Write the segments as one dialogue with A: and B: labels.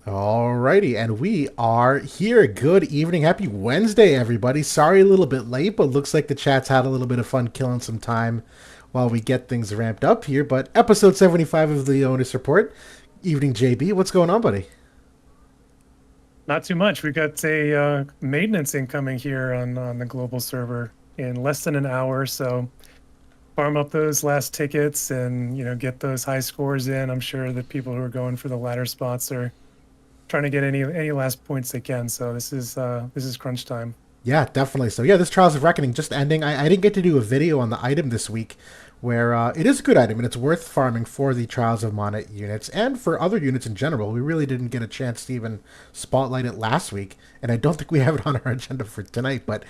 A: Alrighty, and we are here. Good evening. Happy Wednesday, everybody. Sorry a little bit late, but looks like the chat's had a little bit of fun killing some time while we get things ramped up here. But episode 75 of the Leonis Report. Evening, JB. What's going on, buddy?
B: Not too much. We got a maintenance incoming here on the global server in less than an hour. So farm up those last tickets and get those high scores in. I'm sure that people who are going for the ladder spots are trying to get any last points they can. So this is crunch time.
A: Yeah, definitely. So yeah, this Trials of Reckoning just ending. I didn't get to do a video on the item this week, where it is a good item and it's worth farming for the Trials of Mana units and for other units in general. We really didn't get a chance to even spotlight it last week, and I don't think we have it on our agenda for tonight. But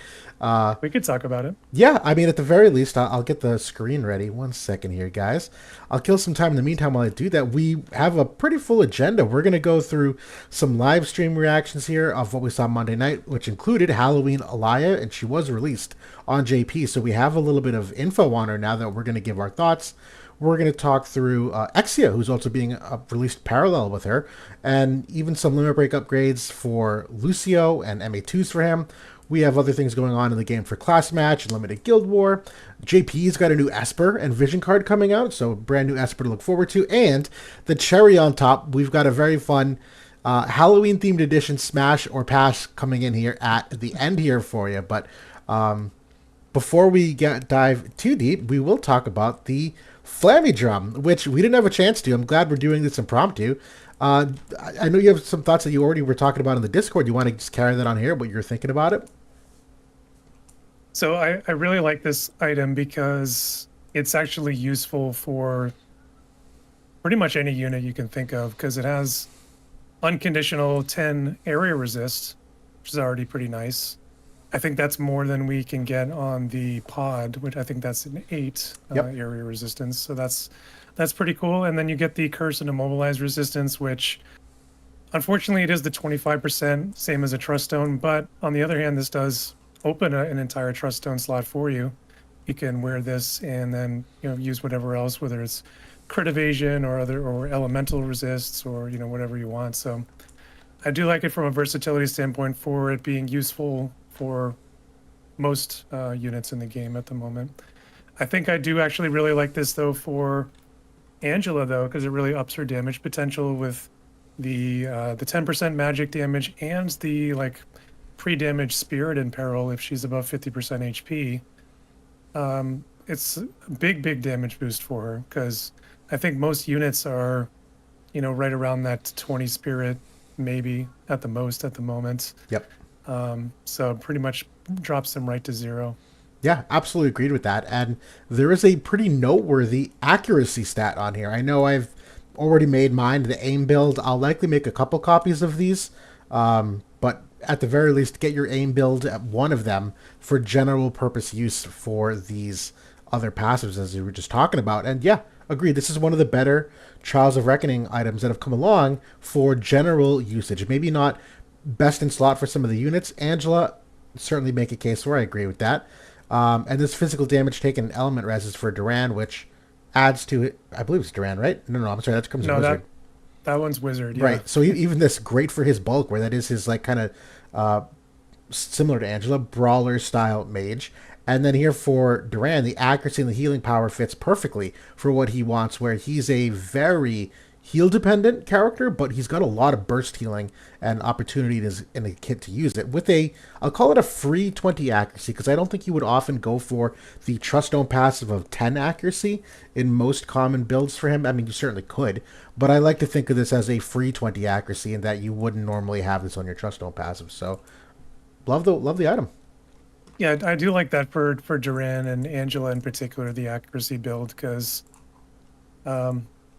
B: We could talk about it.
A: yeah, I mean, at the very least, I'll get the screen ready. One second here, guys. I'll kill some time in the meantime while I do that. We have a pretty full agenda. We're going to go through some live stream reactions here of what we saw Monday night, which included Halloween Alaya, and she was released on JP. So we have a little bit of info on her now that we're going to give our thoughts. We're going to talk through Exia, who's also being released parallel with her, and even some limit break upgrades for Lucio and MA2s for him. We have other things going on in the game for Class Match and Limited Guild War. JP's got a new Esper and Vision card coming out, so brand new Esper to look forward to. And the cherry on top, we've got a very fun Halloween-themed edition Smash or Pass coming in here at the end here for you. But before we dive too deep, we will talk about the Flammie Drum, which we didn't have a chance to. I'm glad we're doing this impromptu. I know you have some thoughts that you already were talking about in the Discord. You want to just carry that on here, what you're thinking about it?
B: So I really like this item because it's actually useful for pretty much any unit you can think of, because it has unconditional 10 area resist, which is already pretty nice. I think that's more than we can get on the pod, which I think that's an 8
A: Yep.
B: area resistance. So that's pretty cool. And then you get the curse and immobilize resistance, which unfortunately it is the 25%, same as a trust stone. But on the other hand, this does open an entire trust stone slot for you. You can wear this and then use whatever else, whether it's crit evasion or elemental resists or whatever you want. So I do like it from a versatility standpoint for it being useful for most units in the game at the moment. I think I do actually really like this though for Angela though, because it really ups her damage potential with the 10% magic damage and the pre-damage spirit in peril if she's above 50% HP. It's a big damage boost for her, because I think most units are right around that 20 spirit maybe at the most at the moment.
A: Yep.
B: So pretty much drops them right to 0.
A: Yeah, absolutely agreed with that. And there is a pretty noteworthy accuracy stat on here. I know I've already made mine, the aim build. I'll likely make a couple copies of these. But at the very least, get your aim build at one of them for general purpose use for these other passives, as you were just talking about. And yeah, agreed. This is one of the better Trials of Reckoning items that have come along for general usage. Maybe not best in slot for some of the units. Angela, certainly make a case where I agree with that. And this physical damage taken element res is for Duran, which adds to it. I believe it's Duran, right? No, I'm sorry. That comes
B: No,
A: Wizard.
B: that one's Wizard. Yeah.
A: Right. So even this, great for his bulk, where that is his kind of similar to Angela, brawler style mage. And then here for Duran, the accuracy and the healing power fits perfectly for what he wants, where he's a very heal dependent character, but he's got a lot of burst healing and opportunity in the kit to use it with I'll call it a free 20 accuracy, because I don't think you would often go for the Trust Stone passive of 10 accuracy in most common builds for him. I mean, you certainly could, but I like to think of this as a free 20 accuracy, and that you wouldn't normally have this on your Trust Stone passive. So love the item.
B: Yeah, I do like that for Duran and Angela in particular, the accuracy build, because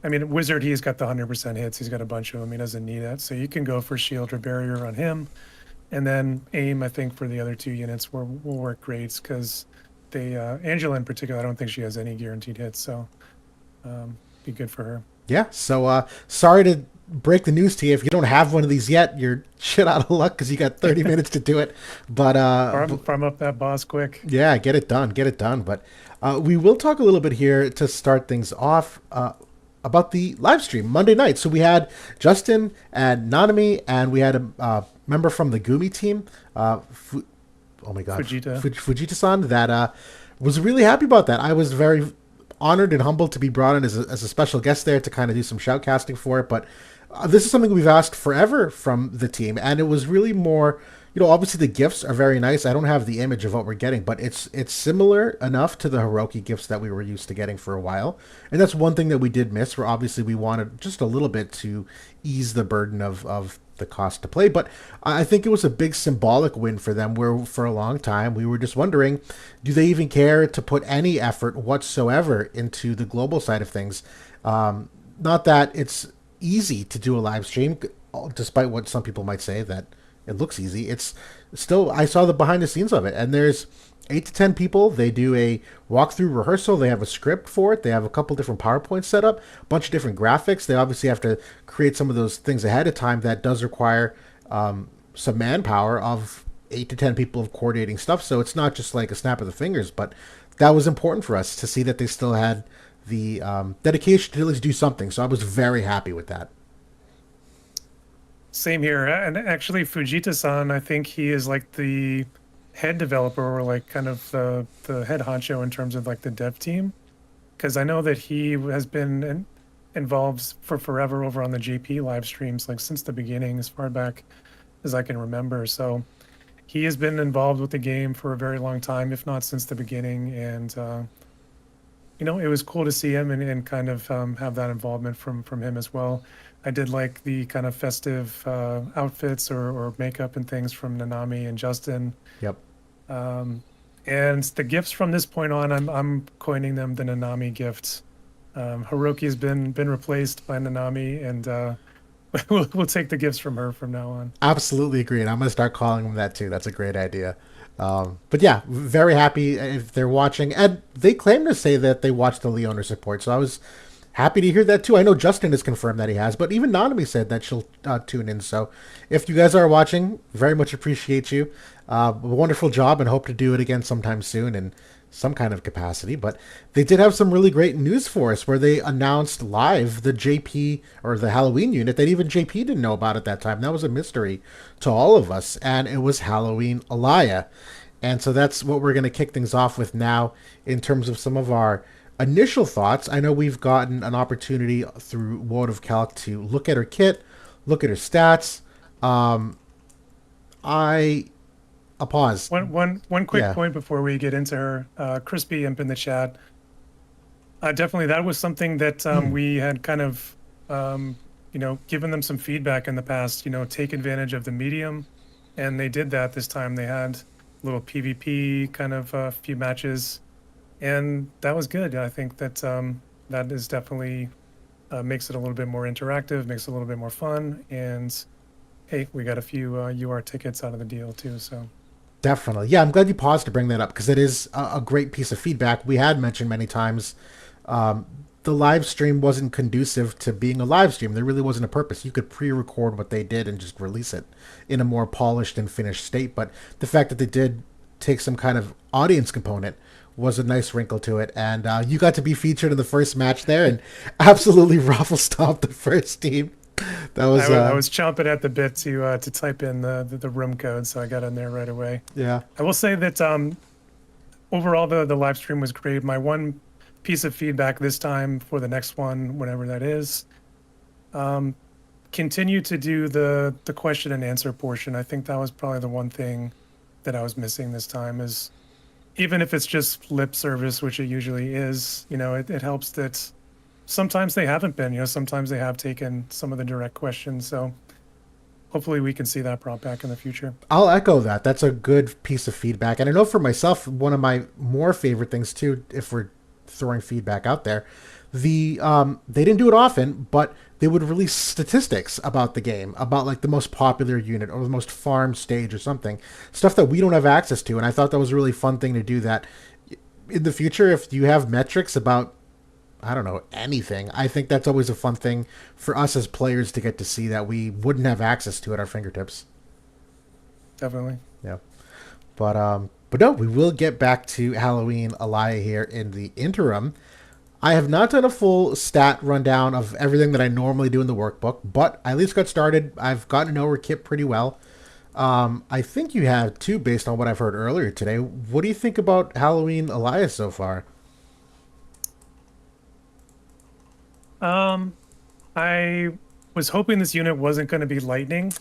B: I mean, Wizard, he's got the 100% hits. He's got a bunch of them. He doesn't need that. So you can go for shield or barrier on him. And then aim, I think, for the other two units will work great, because Angela in particular, I don't think she has any guaranteed hits. So be good for her.
A: Yeah, so sorry to break the news to you. If you don't have one of these yet, you're shit out of luck, because you got 30 minutes to do it. But
B: farm up that boss quick.
A: yeah, get it done. But we will talk a little bit here to start things off. about the live stream Monday night. So we had Justin and Nanami, and we had a member from the Gumi team, oh my god,
B: Fujita.
A: Fujita-san, that was really happy about that. I was very honored and humbled to be brought in as a special guest there to kind of do some shoutcasting for it. But this is something we've asked forever from the team, and it was really more. Obviously the gifts are very nice. I don't have the image of what we're getting, but it's similar enough to the Hiroki gifts that we were used to getting for a while. And that's one thing that we did miss, where obviously we wanted just a little bit to ease the burden of the cost to play. But I think it was a big symbolic win for them, where for a long time we were just wondering, do they even care to put any effort whatsoever into the global side of things? Not that it's easy to do a live stream, despite what some people might say that it looks easy. It's still, I saw the behind the scenes of it, and there's 8 to 10 people. They do a walkthrough rehearsal. They have a script for it. They have a couple different PowerPoints set up, a bunch of different graphics. They obviously have to create some of those things ahead of time. That does require some manpower of 8 to 10 people of coordinating stuff. So it's not just like a snap of the fingers, but that was important for us to see that they still had the dedication to at least do something. So I was very happy with that.
B: Same here. And actually, Fujita-san, I think he is like the head developer, or like kind of the head honcho in terms of like the dev team. Because I know that he has been involved for forever over on the JP live streams, like since the beginning, as far back as I can remember. So he has been involved with the game for a very long time, if not since the beginning. And it was cool to see him and kind of have that involvement from him as well. I did like the kind of festive outfits or makeup and things from Nanami and Justin.
A: Yep.
B: And the gifts from this point on, I'm coining them the Nanami gifts. Hiroki's been replaced by Nanami, and we'll take the gifts from her from now on.
A: Absolutely agree, and I'm going to start calling them that too. That's a great idea. But yeah, very happy if they're watching. And they claim to say that they watched the Leonis report, so I was happy to hear that too. I know Justin has confirmed that he has, but even Nanami said that she'll tune in. So if you guys are watching, very much appreciate you. Wonderful job, and hope to do it again sometime soon in some kind of capacity. But they did have some really great news for us, where they announced live the JP, or the Halloween unit, that even JP didn't know about at that time. That was a mystery to all of us, and it was Halloween Alaya. And so that's what we're going to kick things off with now in terms of some of our initial thoughts. I know we've gotten an opportunity through World of Calc to look at her kit, look at her stats. I'll pause.
B: One quick point before we get into her. Crispy Imp in the chat. Definitely, that was something that we had kind of, given them some feedback in the past. Take advantage of the medium, and they did that this time. They had a little PvP kind of few matches, and that was good. I think that that is definitely makes it a little bit more interactive, makes it a little bit more fun, and hey, we got a few UR tickets out of the deal too. So.
A: Definitely. Yeah, I'm glad you paused to bring that up, because it is a great piece of feedback. We had mentioned many times the live stream wasn't conducive to being a live stream. There really wasn't a purpose. You could pre-record what they did and just release it in a more polished and finished state. But the fact that they did take some kind of audience component was a nice wrinkle to it. And you got to be featured in the first match there and absolutely ruffle stomp the first team. That was
B: I was chomping at the bit to type in the room code, so I got in there right away.
A: Yeah.
B: I will say that overall the live stream was great. My one piece of feedback this time for the next one, whenever that is, continue to do the question and answer portion. I think that was probably the one thing that I was missing this time, is even if it's just lip service, which it usually is, it helps that sometimes they haven't been, sometimes they have taken some of the direct questions. So hopefully we can see that brought back in the future.
A: I'll echo that. That's a good piece of feedback. And I know for myself, one of my more favorite things too, if we're throwing feedback out there, they didn't do it often, but they would release statistics about the game, about like the most popular unit or the most farm stage or something, stuff that we don't have access to. And I thought that was a really fun thing to do, that in the future, if you have metrics about, I don't know, anything, I think that's always a fun thing for us as players to get to see that we wouldn't have access to at our fingertips.
B: Definitely.
A: Yeah. But no, we will get back to Halloween Alaya here in the interim. I have not done a full stat rundown of everything that I normally do in the workbook, but I at least got started. I've gotten to know her kit pretty well. I think you have too, based on what I've heard earlier today. What do you think about Halloween Alaya so far?
B: Um, I was hoping this unit wasn't going to be lightning,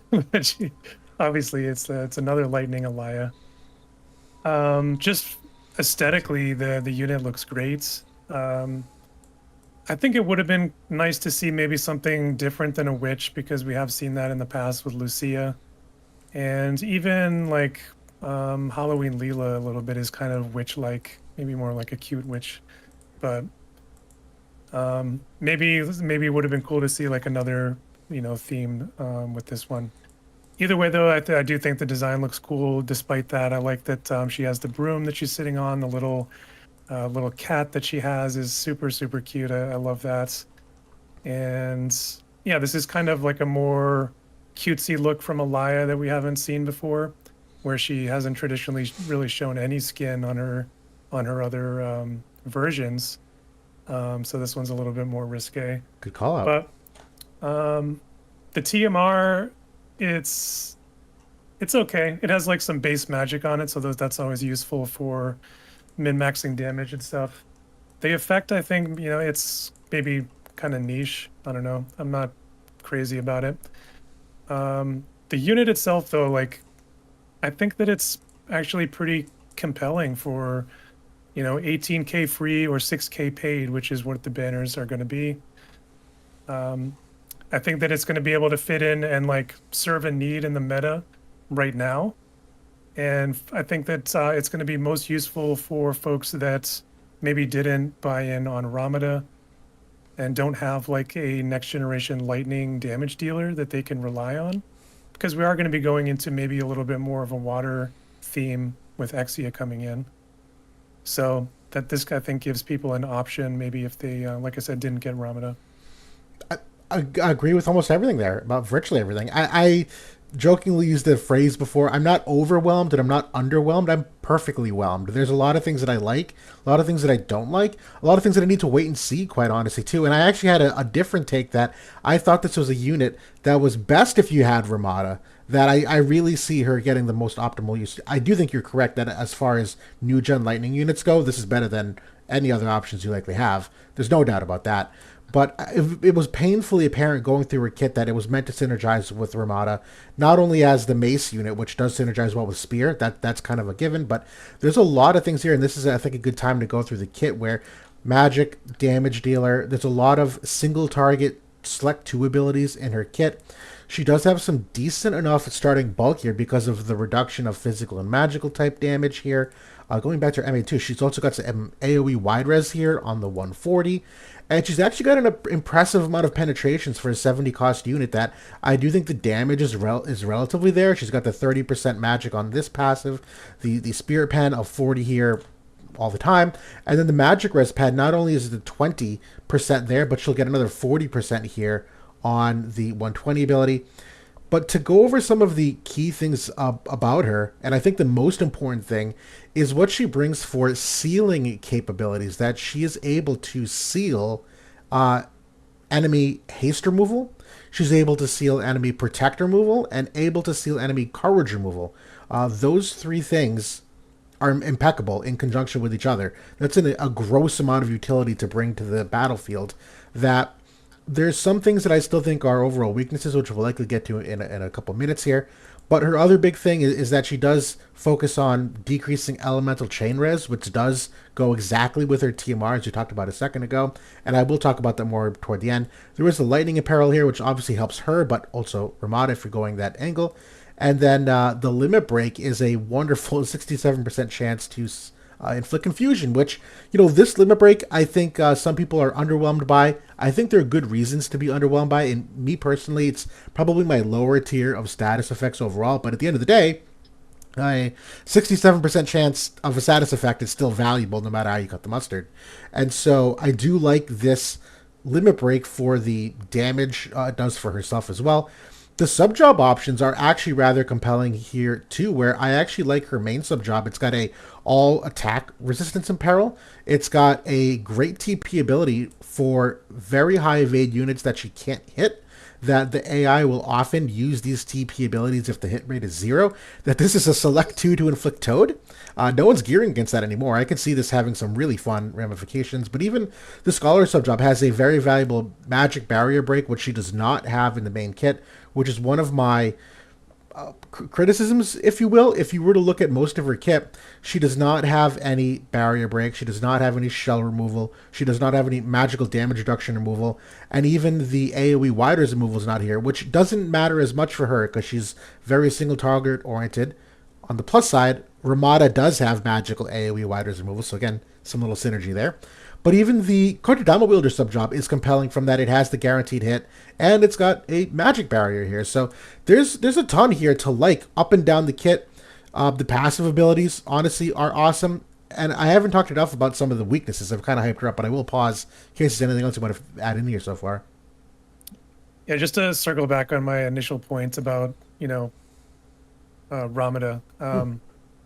B: but obviously it's another lightning Alaya. Just aesthetically, the unit looks great. I think it would have been nice to see maybe something different than a witch because we have seen that in the past with Lucia, and even like Halloween Leela a little bit is kind of witch-like, maybe more like a cute witch, but maybe it would have been cool to see like another theme with this one. Either way, though, I do think the design looks cool. Despite that, I like that she has the broom that she's sitting on. The little cat that she has is super super cute. I love that. And yeah, this is kind of like a more cutesy look from Alaya that we haven't seen before, where she hasn't traditionally really shown any skin on her other versions. So this one's a little bit more risque.
A: Good call out.
B: But the TMR, it's it's okay. It has like some base magic on it, so that's always useful for min-maxing damage and stuff. The effect, I think, it's maybe kind of niche. I don't know. I'm not crazy about it. The unit itself, though, like I think that it's actually pretty compelling for 18K free or 6K paid, which is what the banners are going to be. I think that it's going to be able to fit in and like serve a need in the meta right now. And I think that it's going to be most useful for folks that maybe didn't buy in on Ramada and don't have like a next generation lightning damage dealer that they can rely on. Because we are going to be going into maybe a little bit more of a water theme with Exia coming in. So that this, I think, gives people an option, maybe if they, like I said, didn't get Ramada.
A: I agree with almost everything there, about virtually everything. I jokingly used the phrase before, I'm not overwhelmed and I'm not underwhelmed. I'm perfectly whelmed. There's a lot of things that I like, a lot of things that I don't like, a lot of things that I need to wait and see, quite honestly, too. And I actually had a different take that I thought this was a unit that was best if you had Ramada, that I really see her getting the most optimal use. I do think you're correct that as far as new gen lightning units go, this is better than any other options you likely have. There's no doubt about that. But it was painfully apparent going through her kit that it was meant to synergize with Ramada, not only as the Mace unit, which does synergize well with Spear, that's kind of a given, but there's a lot of things here, and this is, I think, a good time to go through the kit where magic, damage dealer, there's a lot of single target select 2 abilities in her kit. She does have some decent enough starting bulk here because of the reduction of physical and magical type damage here. Going back to her MA2, she's also got some AoE wide res here on the 140. And she's actually got an impressive amount of penetrations for a 70 cost unit that I do think the damage is relatively there. She's got the 30% magic on this passive, the Spirit Pen of 40 here all the time. And then the Magic Res Pen, not only is it the 20% there, but she'll get another 40% here on the 120 ability. But to go over some of the key things about her, and I think the most important thing is what she brings for sealing capabilities, that she is able to seal enemy haste removal, she's able to seal enemy protect removal, and able to seal enemy courage removal. Those 3 things are impeccable in conjunction with each other. That's a gross amount of utility to bring to the battlefield that there's some things that I still think are overall weaknesses, which we'll likely get to in a couple minutes here. But her other big thing is that she does focus on decreasing elemental chain res, which does go exactly with her TMR, as we talked about a second ago. And I will talk about that more toward the end. There is the lightning apparel here, which obviously helps her, but also Ramada if you're going that angle. And then the limit break is a wonderful 67% chance to inflict confusion, which, this limit break, I think some people are underwhelmed by. I think there are good reasons to be underwhelmed by, and me personally, it's probably my lower tier of status effects overall, but at the end of the day, a 67% chance of a status effect is still valuable no matter how you cut the mustard. And so I do like this limit break for the damage it does for herself as well. The sub job options are actually rather compelling here too, where I actually like her main sub job. It's got a all attack resistance in peril. It's got a great TP ability for very high evade units that she can't hit. That the AI will often use these TP abilities if the hit rate is 0. That this is a select 2 to inflict Toad. No one's gearing against that anymore. I could see this having some really fun ramifications. But even the Scholar subjob has a very valuable magic barrier break, which she does not have in the main kit, which is one of my criticisms, if you will. If you were to look at most of her kit, she does not have any barrier break. She does not have any shell removal. She does not have any magical damage reduction removal. And even the AoE Widers removal is not here, which doesn't matter as much for her because she's very single target oriented. On the plus side, Ramada does have magical AoE Widers removal, so again, some little synergy there. But even the Kotodama Wielder subjob is compelling from that it has the guaranteed hit, and it's got a magic barrier here. So there's a ton here to like up and down the kit. The passive abilities, honestly, are awesome. And I haven't talked enough about some of the weaknesses. I've kind of hyped her up, but I will pause in case there's anything else you want to add in here so far.
B: Yeah, just to circle back on my initial point about, Ramada.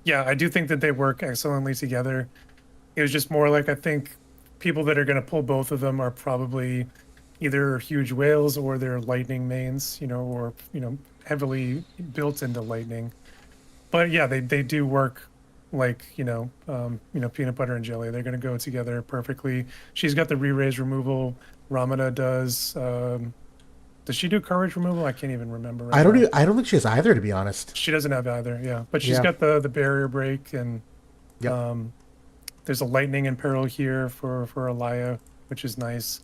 B: Yeah, I do think that they work excellently together. It was just more like, I think people that are going to pull both of them are probably either huge whales or they're lightning mains, or heavily built into lightning. But yeah, they do work like peanut butter and jelly. They're going to go together perfectly. She's got the re-raise removal. Ramada does. Does she do courage removal? I can't even remember. Right
A: I don't think she has either, to be honest.
B: She doesn't have either. Yeah, but she's got the barrier break, and
A: yep.
B: There's a lightning in peril here for Alaya, which is nice.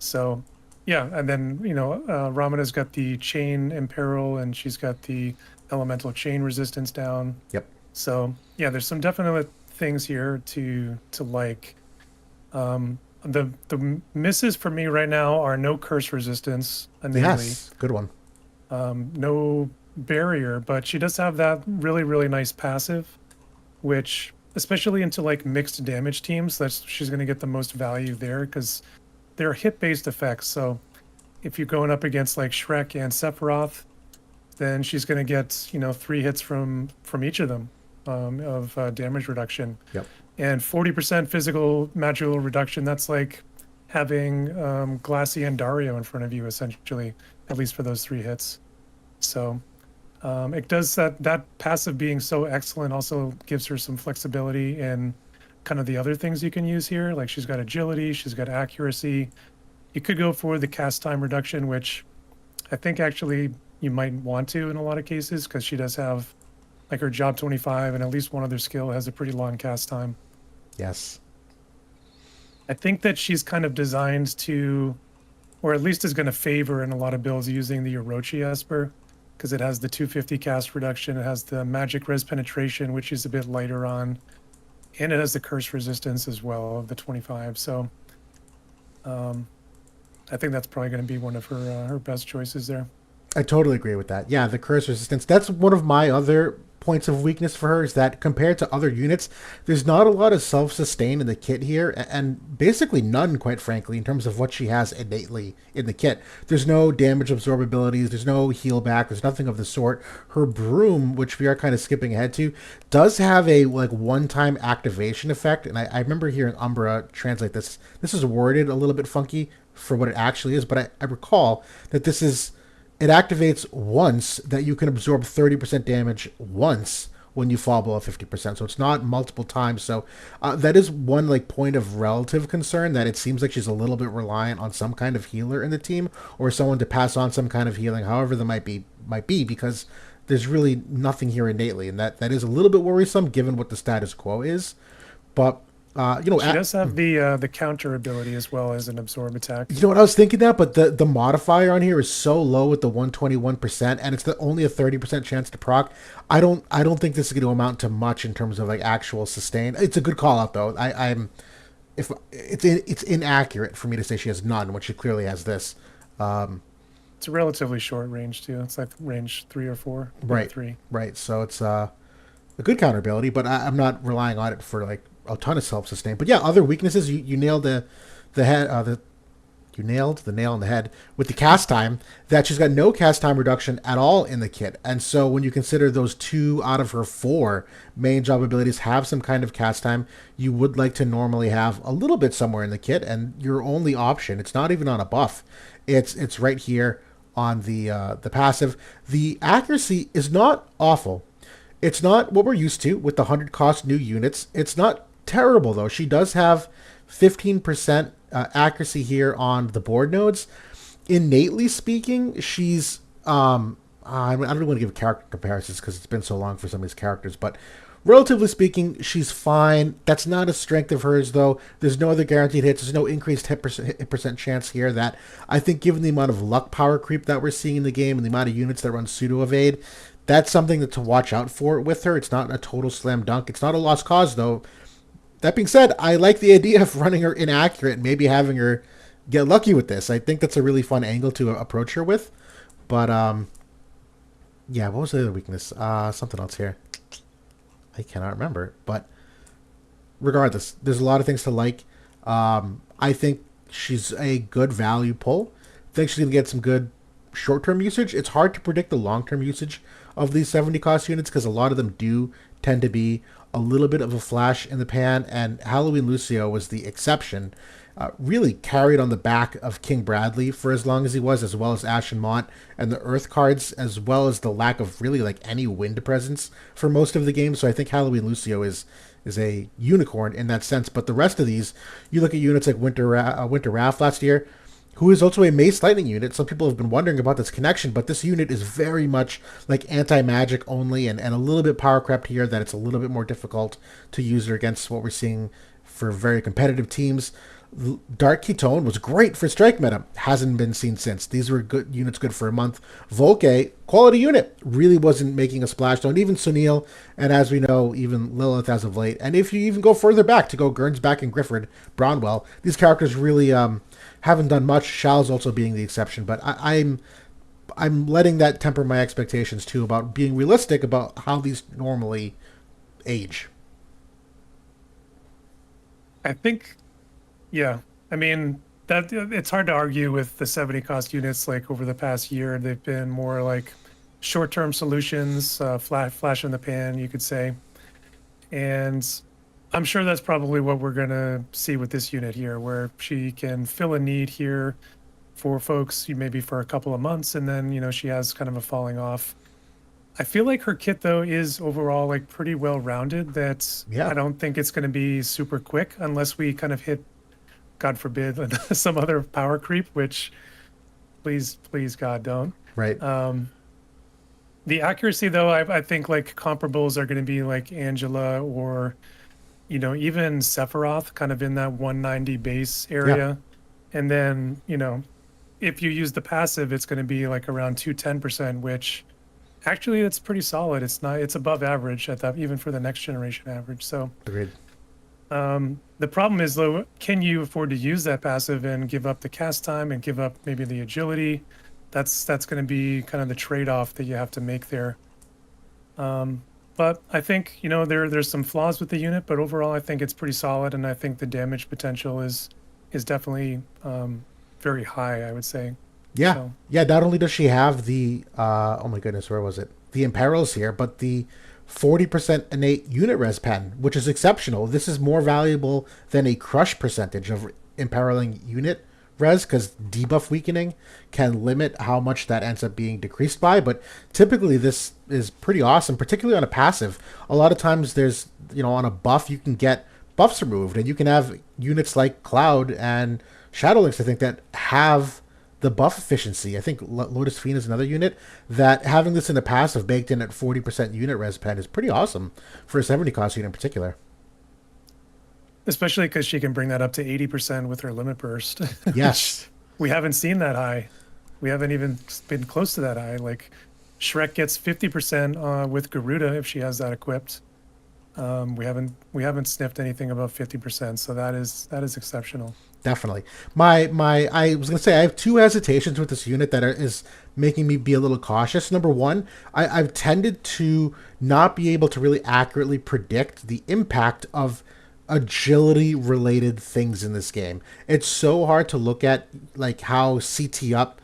B: So yeah, and then Ramada's got the chain in peril, and she's got the elemental chain resistance down.
A: Yep.
B: So yeah, there's some definite things here to like. The misses for me right now are no curse resistance innately.
A: Yes, good one.
B: No barrier, but she does have that really, really nice passive, which especially into like mixed damage teams, she's going to get the most value there because they're hit-based effects. So if you're going up against like Shrek and Sephiroth, then she's going to get 3 hits from each of them of damage reduction.
A: Yep.
B: And 40% physical magical reduction. That's like having Glassy and Dario in front of you, essentially, at least for those 3 hits. So it does that passive being so excellent also gives her some flexibility in kind of the other things you can use here. Like she's got agility, she's got accuracy. You could go for the cast time reduction, which I think actually you might want to in a lot of cases because she does have like her job 25 and at least one other skill has a pretty long cast time.
A: Yes.
B: I think that she's kind of designed to, or at least is going to favor in a lot of builds using the Orochi Esper because it has the 250 cast reduction, it has the magic res penetration, which is a bit lighter on, and it has the curse resistance as well of the 25. So I think that's probably going to be one of her best choices there.
A: I totally agree with that. Yeah, the curse resistance. That's one of my other points of weakness for her is that compared to other units, there's not a lot of self-sustain in the kit here, and basically none, quite frankly, in terms of what she has innately in the kit. There's no damage absorb abilities, there's no heal back, there's nothing of the sort. Her broom, which we are kind of skipping ahead to, does have a like one-time activation effect, and I remember hearing Umbra translate this. This is worded a little bit funky for what it actually is, but I recall that this is it activates once, that you can absorb 30% damage once when you fall below 50%. So it's not multiple times. So that is one like point of relative concern, that it seems like she's a little bit reliant on some kind of healer in the team or someone to pass on some kind of healing, however that might be, because there's really nothing here innately. And that is a little bit worrisome given what the status quo is. But she
B: does have the counter ability as well as an absorb attack.
A: You know what I was thinking that, but the modifier on here is so low with the 121%, and it's only a 30% chance to proc. I don't think this is going to amount to much in terms of like actual sustain. It's a good call out though. It's inaccurate for me to say she has none when she clearly has this.
B: It's a relatively short range too. It's like range 3 or 4.
A: Right.
B: 3.
A: Right. So it's a good counter ability, but I'm not relying on it for like a ton of self-sustain. But yeah, other weaknesses, you nailed the You nailed the nail on the head with the cast time, that she's got no cast time reduction at all in the kit. And so when you consider those 2 out of her 4 main job abilities have some kind of cast time, you would like to normally have a little bit somewhere in the kit, and your only option, it's not even on a buff. It's right here on the passive. The accuracy is not awful. It's not what we're used to with the 100 cost new units. It's not terrible, though. She does have 15% accuracy here on the board nodes. Innately speaking, she's... I don't want to give character comparisons because it's been so long for some of these characters, but relatively speaking, she's fine. That's not a strength of hers, though. There's no other guaranteed hits. There's no increased hit percent chance here that I think, given the amount of luck power creep that we're seeing in the game and the amount of units that run pseudo-evade, that's something to watch out for with her. It's not a total slam dunk. It's not a lost cause, though. That being said, I like the idea of running her inaccurate and maybe having her get lucky with this. I think that's a really fun angle to approach her with. But, yeah, what was the other weakness? Something else here. I cannot remember. But regardless, there's a lot of things to like. I think she's a good value pull. I think she's going to get some good short-term usage. It's hard to predict the long-term usage of these 70 cost units because a lot of them do tend to be a little bit of a flash in the pan, and Halloween Lucio was the exception. Really carried on the back of King Bradley for as long as he was, as well as Ashen Mont and the Earth cards, as well as the lack of really like any wind presence for most of the game. So I think Halloween Lucio is a unicorn in that sense. But the rest of these, you look at units like Winter Wrath last year, who is also a Mace Lightning unit. Some people have been wondering about this connection, but this unit is very much like anti-magic only, and a little bit power crept here that it's a little bit more difficult to use her against what we're seeing for very competitive teams. Dark Ketone was great for strike meta. Hasn't been seen since. These were good units, good for a month. Volke, quality unit, really wasn't making a splash. Don't even Sunil, and as we know, even Lilith as of late. And if you even go further back to go Gernsback and Grifford, Bronwell, these characters really haven't done much. Shal's also being the exception, but I'm letting that temper my expectations too about being realistic about how these normally age.
B: I think, yeah. I mean, that it's hard to argue with the 70 cost units. Like over the past year, they've been more like short-term solutions, flash in the pan, you could say. And I'm sure that's probably what we're going to see with this unit here, where she can fill a need here for folks maybe for a couple of months, and then, you know, she has kind of a falling off. I feel like her kit, though, is overall like pretty well-rounded. That I don't think it's going to be super quick unless we kind of hit, God forbid, some other power creep, which please, God, don't.
A: Right.
B: The accuracy, though, I think like comparables are going to be like Angela or, you know, even Sephiroth, kind of in that 190 base area. Yeah. And then, you know, if you use the passive, it's going to be like around 210%, which actually it's pretty solid. It's above average at that, even for the next generation average. So
A: agreed.
B: The problem is, though, can you afford to use that passive and give up the cast time and give up maybe the agility? That's going to be kind of the trade-off that you have to make there. But I think, you know, there's some flaws with the unit, but overall I think it's pretty solid, and I think the damage potential is definitely very high, I would say.
A: Yeah.
B: So.
A: Yeah, not only does she have the oh my goodness, where was it? The imperils here, but the 40% innate unit res pen, which is exceptional. This is more valuable than a crush percentage of imperiling unit res, because debuff weakening can limit how much that ends up being decreased by. But typically this is pretty awesome, particularly on a passive. A lot of times there's, you know, on a buff you can get buffs removed, and you can have units like Cloud and Shadowlynx, I think, that have the buff efficiency. I think Lotus Fiend is another unit that having this in the passive baked in at 40% unit res pen is pretty awesome for a 70 cost unit in particular.
B: Especially because she can bring that up to 80% with her limit burst.
A: Yes.
B: We haven't seen that high. We haven't even been close to that high. Like Shrek gets 50% with Garuda if she has that equipped. We haven't sniffed anything above 50%, so that is exceptional.
A: Definitely. I was gonna say I have two hesitations with this unit that is making me be a little cautious. Number one, I've tended to not be able to really accurately predict the impact of agility related things in this game. It's so hard to look at like how CT up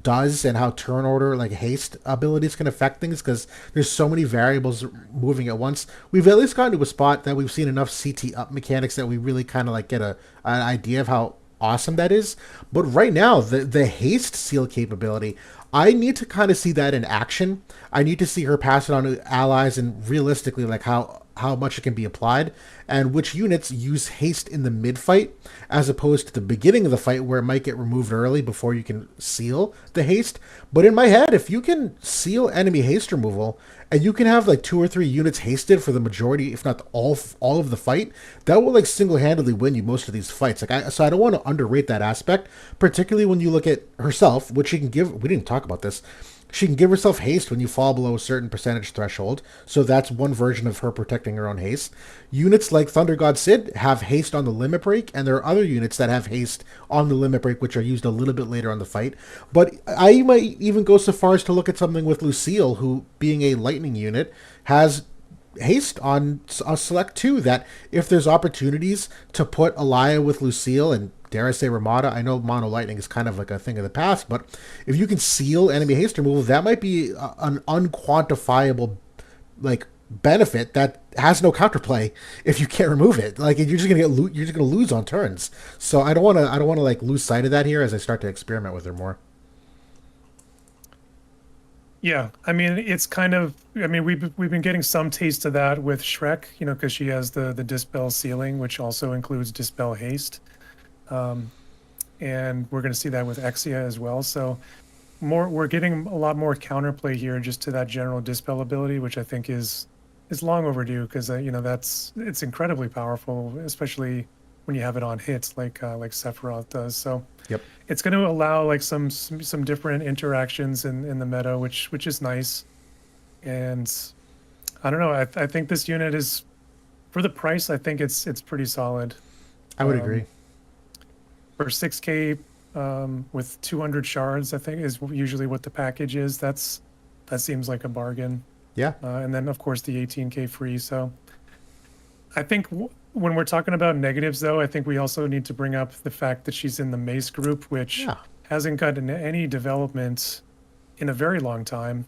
A: does and how turn order like haste abilities can affect things because there's so many variables moving at once. We've at least gotten to a spot that we've seen enough CT up mechanics that we really kind of like get an idea of how awesome that is. But right now, the haste seal capability, I need to kind of see that in action. I need to see her pass it on to allies and realistically like how much it can be applied and which units use haste in the mid fight as opposed to the beginning of the fight where it might get removed early before you can seal the haste. But in my head, if you can seal enemy haste removal and you can have like 2 or 3 units hasted for the majority, if not all of the fight, that will like single-handedly win you most of these fights. So I don't want to underrate that aspect, particularly when you look at herself, which she can give. We didn't talk about this. She can give herself haste when you fall below a certain percentage threshold, so that's one version of her protecting her own haste. Units like Thunder God Sid have haste on the limit break, and there are other units that have haste on the limit break, which are used a little bit later on the fight. But I might even go so far as to look at something with Lucille, who, being a lightning unit, has haste on a select 2 that if there's opportunities to put Alaya with Lucille and dare I say Ramada, I know mono lightning is kind of like a thing of the past, but if you can seal enemy haste removal, that might be an unquantifiable like benefit that has no counterplay if you can't remove it. Like you're just gonna you're just gonna lose on turns. So I don't want to like lose sight of that here as I start to experiment with her more.
B: Yeah, I mean, it's kind of. I mean, we've been getting some taste of that with Shrek, you know, because she has the dispel ceiling, which also includes dispel haste, and we're going to see that with Exia as well. So we're getting a lot more counterplay here just to that general dispel ability, which I think is long overdue because you know it's incredibly powerful, especially when you have it on hits like Sephiroth does. So
A: Yep.
B: it's going to allow like some different interactions in the meta, which is nice. And I don't know. I think this unit is for the price. I think it's pretty solid.
A: I would agree.
B: For 6K with 200 shards, I think is usually what the package is. That seems like a bargain.
A: Yeah.
B: And then of course the 18K free. So I think when we're talking about negatives, though, I think we also need to bring up the fact that she's in the Mace group, which hasn't gotten any development in a very long time.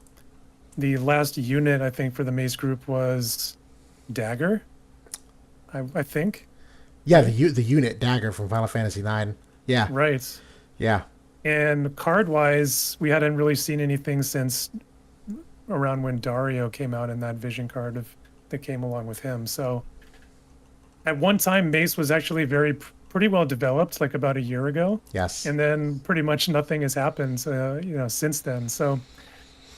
B: The last unit, I think, for the Mace group was Dagger, I think.
A: Yeah, the unit Dagger from Final Fantasy IX. Yeah.
B: Right.
A: Yeah.
B: And card-wise, we hadn't really seen anything since around when Dario came out in that vision card that came along with him. So at one time, Mace was actually pretty well developed, like about a year ago.
A: Yes.
B: And then pretty much nothing has happened, you know, since then. So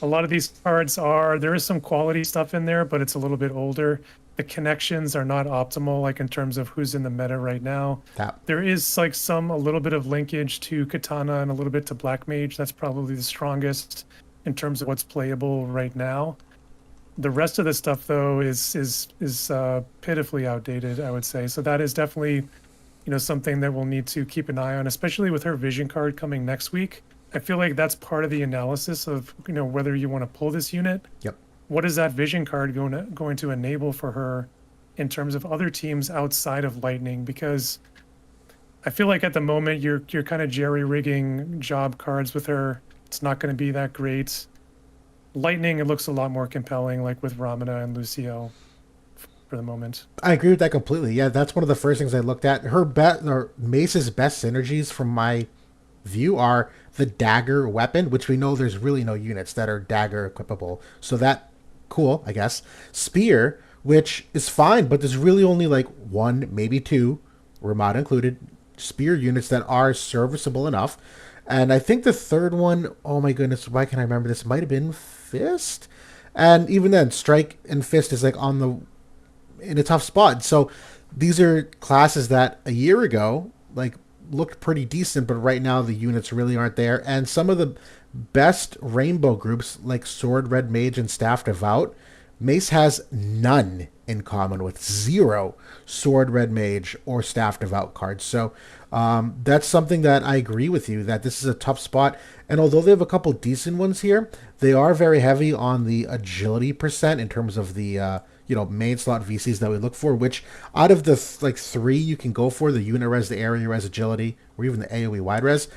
B: a lot of these cards there is some quality stuff in there, but it's a little bit older. The connections are not optimal, like in terms of who's in the meta right now. There is like a little bit of linkage to Katana and a little bit to Black Mage. That's probably the strongest in terms of what's playable right now. The rest of the stuff, though, is pitifully outdated, I would say. So that is definitely, you know, something that we'll need to keep an eye on, especially with her vision card coming next week. I feel like that's part of the analysis of, you know, whether you want to pull this unit.
A: Yep.
B: What is that vision card going to enable for her in terms of other teams outside of Lightning? Because I feel like at the moment you're kind of jerry-rigging job cards with her. It's not going to be that great. Lightning, it looks a lot more compelling, like with Ramada and Lucio for the moment.
A: I agree with that completely. Yeah, that's one of the first things I looked at. Mace's best synergies from my view are the dagger weapon, which we know there's really no units that are dagger equipable. So that, cool, I guess. Spear, which is fine, but there's really only like 1, maybe 2, Ramada included, spear units that are serviceable enough. And I think the third one, oh my goodness, why can't I remember this? Might have been Fist. And even then, Strike and Fist is like in a tough spot. So these are classes that a year ago like looked pretty decent, but right now the units really aren't there. And some of the best rainbow groups like Sword Red Mage and Staff Devout, Mace has none in common with 0 Sword Red Mage or Staff Devout cards. So that's something that I agree with you, that this is a tough spot. And although they have a couple decent ones here, they are very heavy on the agility percent in terms of the main slot VCs that we look for. Which out of the like three you can go for, the unit res, the area res, agility, or even the AOE wide res.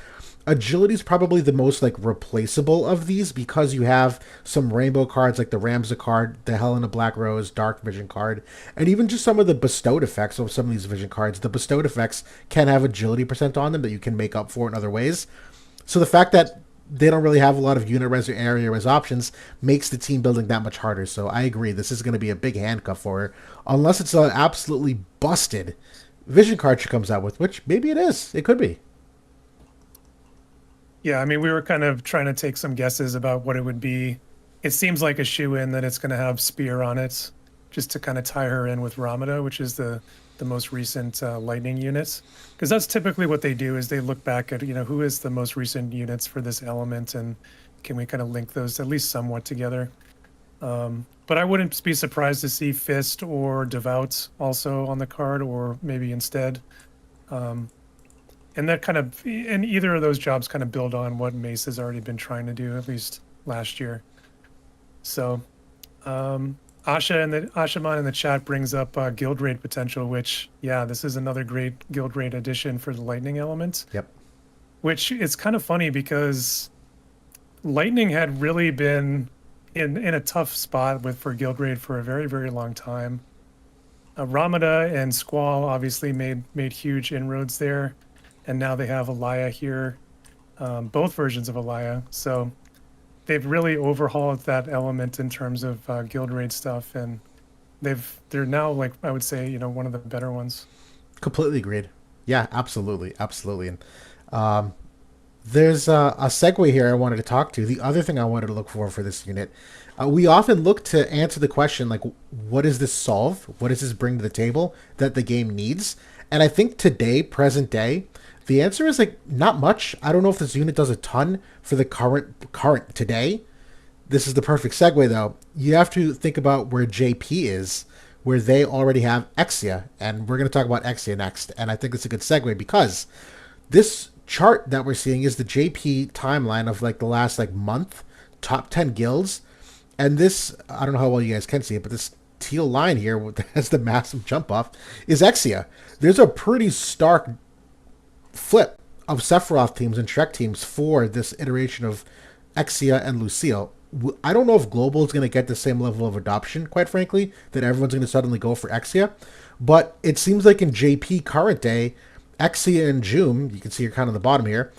A: Agility is probably the most like replaceable of these because you have some rainbow cards like the Ramza card, the Helena Black Rose, Dark Vision card, and even just some of the bestowed effects of some of these vision cards. The bestowed effects can have agility percent on them that you can make up for in other ways. So the fact that they don't really have a lot of unit res or area res options makes the team building that much harder. So I agree, this is going to be a big handcuff for her, unless it's an absolutely busted vision card she comes out with, which maybe it is. It could be.
B: Yeah, I mean, we were kind of trying to take some guesses about what it would be. It seems like a shoe-in that it's going to have Spear on it, just to kind of tie her in with Ramada, which is the most recent lightning units. Because that's typically what they do, is they look back at, who is the most recent units for this element, and can we kind of link those at least somewhat together. But I wouldn't be surprised to see Fist or Devout also on the card, or maybe instead. And either of those jobs kind of build on what Mace has already been trying to do, at least last year. So, Ashaman in the chat brings up guild raid potential, which, yeah, this is another great guild raid addition for the lightning element.
A: Yep.
B: Which it's kind of funny because lightning had really been in a tough spot for guild raid for a very, very long time. Ramada and Squall obviously made huge inroads there. And now they have Alaya here, both versions of Alaya. So they've really overhauled that element in terms of guild raid stuff, and they're now, like, I would say, one of the better ones.
A: Completely agreed. Yeah, absolutely, absolutely. And there's a segue here I wanted to talk to. The other thing I wanted to look for this unit, we often look to answer the question, like, what does this solve? What does this bring to the table that the game needs? And I think today, present day, the answer is like not much. I don't know if this unit does a ton for the current today. This is the perfect segue though. You have to think about where JP is, where they already have Exia, and we're going to talk about Exia next. And I think it's a good segue because this chart that we're seeing is the JP timeline of like the last like month, top 10 guilds. And this, I don't know how well you guys can see it, but this teal line here that has the massive jump off is Exia. There's a pretty stark flip of Sephiroth teams and Shrek teams for this iteration of Exia and Lucio. I don't know if Global is going to get the same level of adoption, quite frankly, that everyone's going to suddenly go for Exia. But it seems like in JP current day, Exia and Joom, you can see here kind of the bottom here,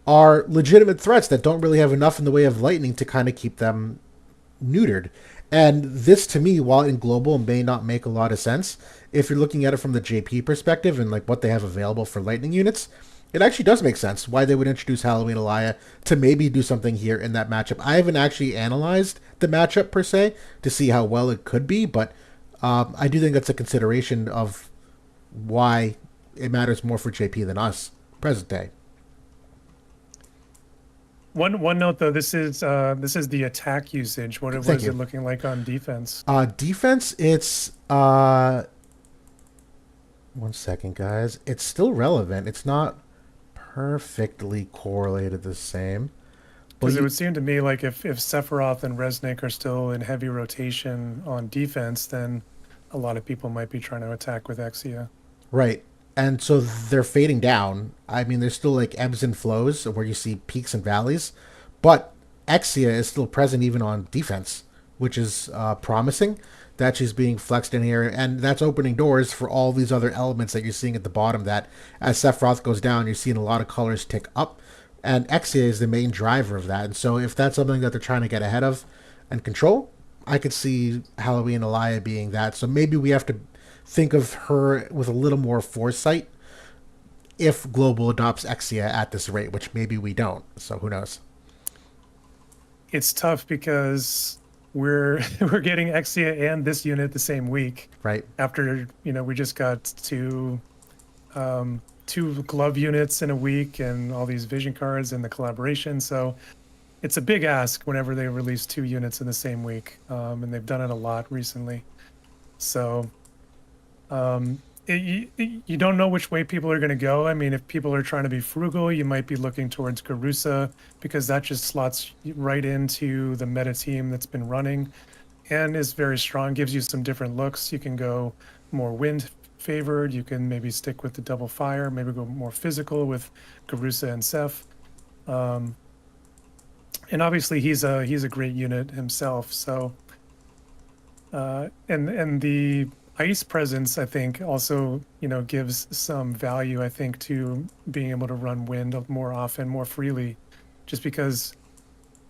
A: are legitimate threats that don't really have enough in the way of lightning to kind of keep them neutered. And this, to me, while in Global may not make a lot of sense, if you're looking at it from the JP perspective and like what they have available for lightning units, it actually does make sense why they would introduce Halloween Alaya to maybe do something here in that matchup. I haven't actually analyzed the matchup per se to see how well it could be, but I do think that's a consideration of why it matters more for JP than us present day.
B: One note though, this is the attack usage. What is it looking like on defense?
A: Defense, it's 1 second, guys. It's still relevant. It's not perfectly correlated the same.
B: Because it would seem to me like if Sephiroth and Resnick are still in heavy rotation on defense, then a lot of people might be trying to attack with Exia.
A: Right. And so they're fading down. I mean, there's still like ebbs and flows where you see peaks and valleys, but Exia is still present even on defense, which is promising that she's being flexed in here, and that's opening doors for all these other elements that you're seeing at the bottom, that as Sephiroth goes down, you're seeing a lot of colors tick up, and Exia is the main driver of that. And so if that's something that they're trying to get ahead of and control, I could see Halloween Alaya being that. So maybe we have to think of her with a little more foresight if Global adopts Exia at this rate, which maybe we don't. So who knows?
B: It's tough because we're getting Exia and this unit the same week.
A: Right.
B: After, we just got two glove units in a week and all these vision cards and the collaboration. So it's a big ask whenever they release 2 units in the same week. And they've done it a lot recently. So you don't know which way people are going to go. I mean, if people are trying to be frugal, you might be looking towards Garusa because that just slots right into the meta team that's been running. and is very strong. Gives you some different looks. You can go more wind favored. You can maybe stick with the double fire. Maybe go more physical with Garusa and Seth. And obviously he's a great unit himself. So and the ice presence, I think, also, gives some value, I think, to being able to run wind more often, more freely, just because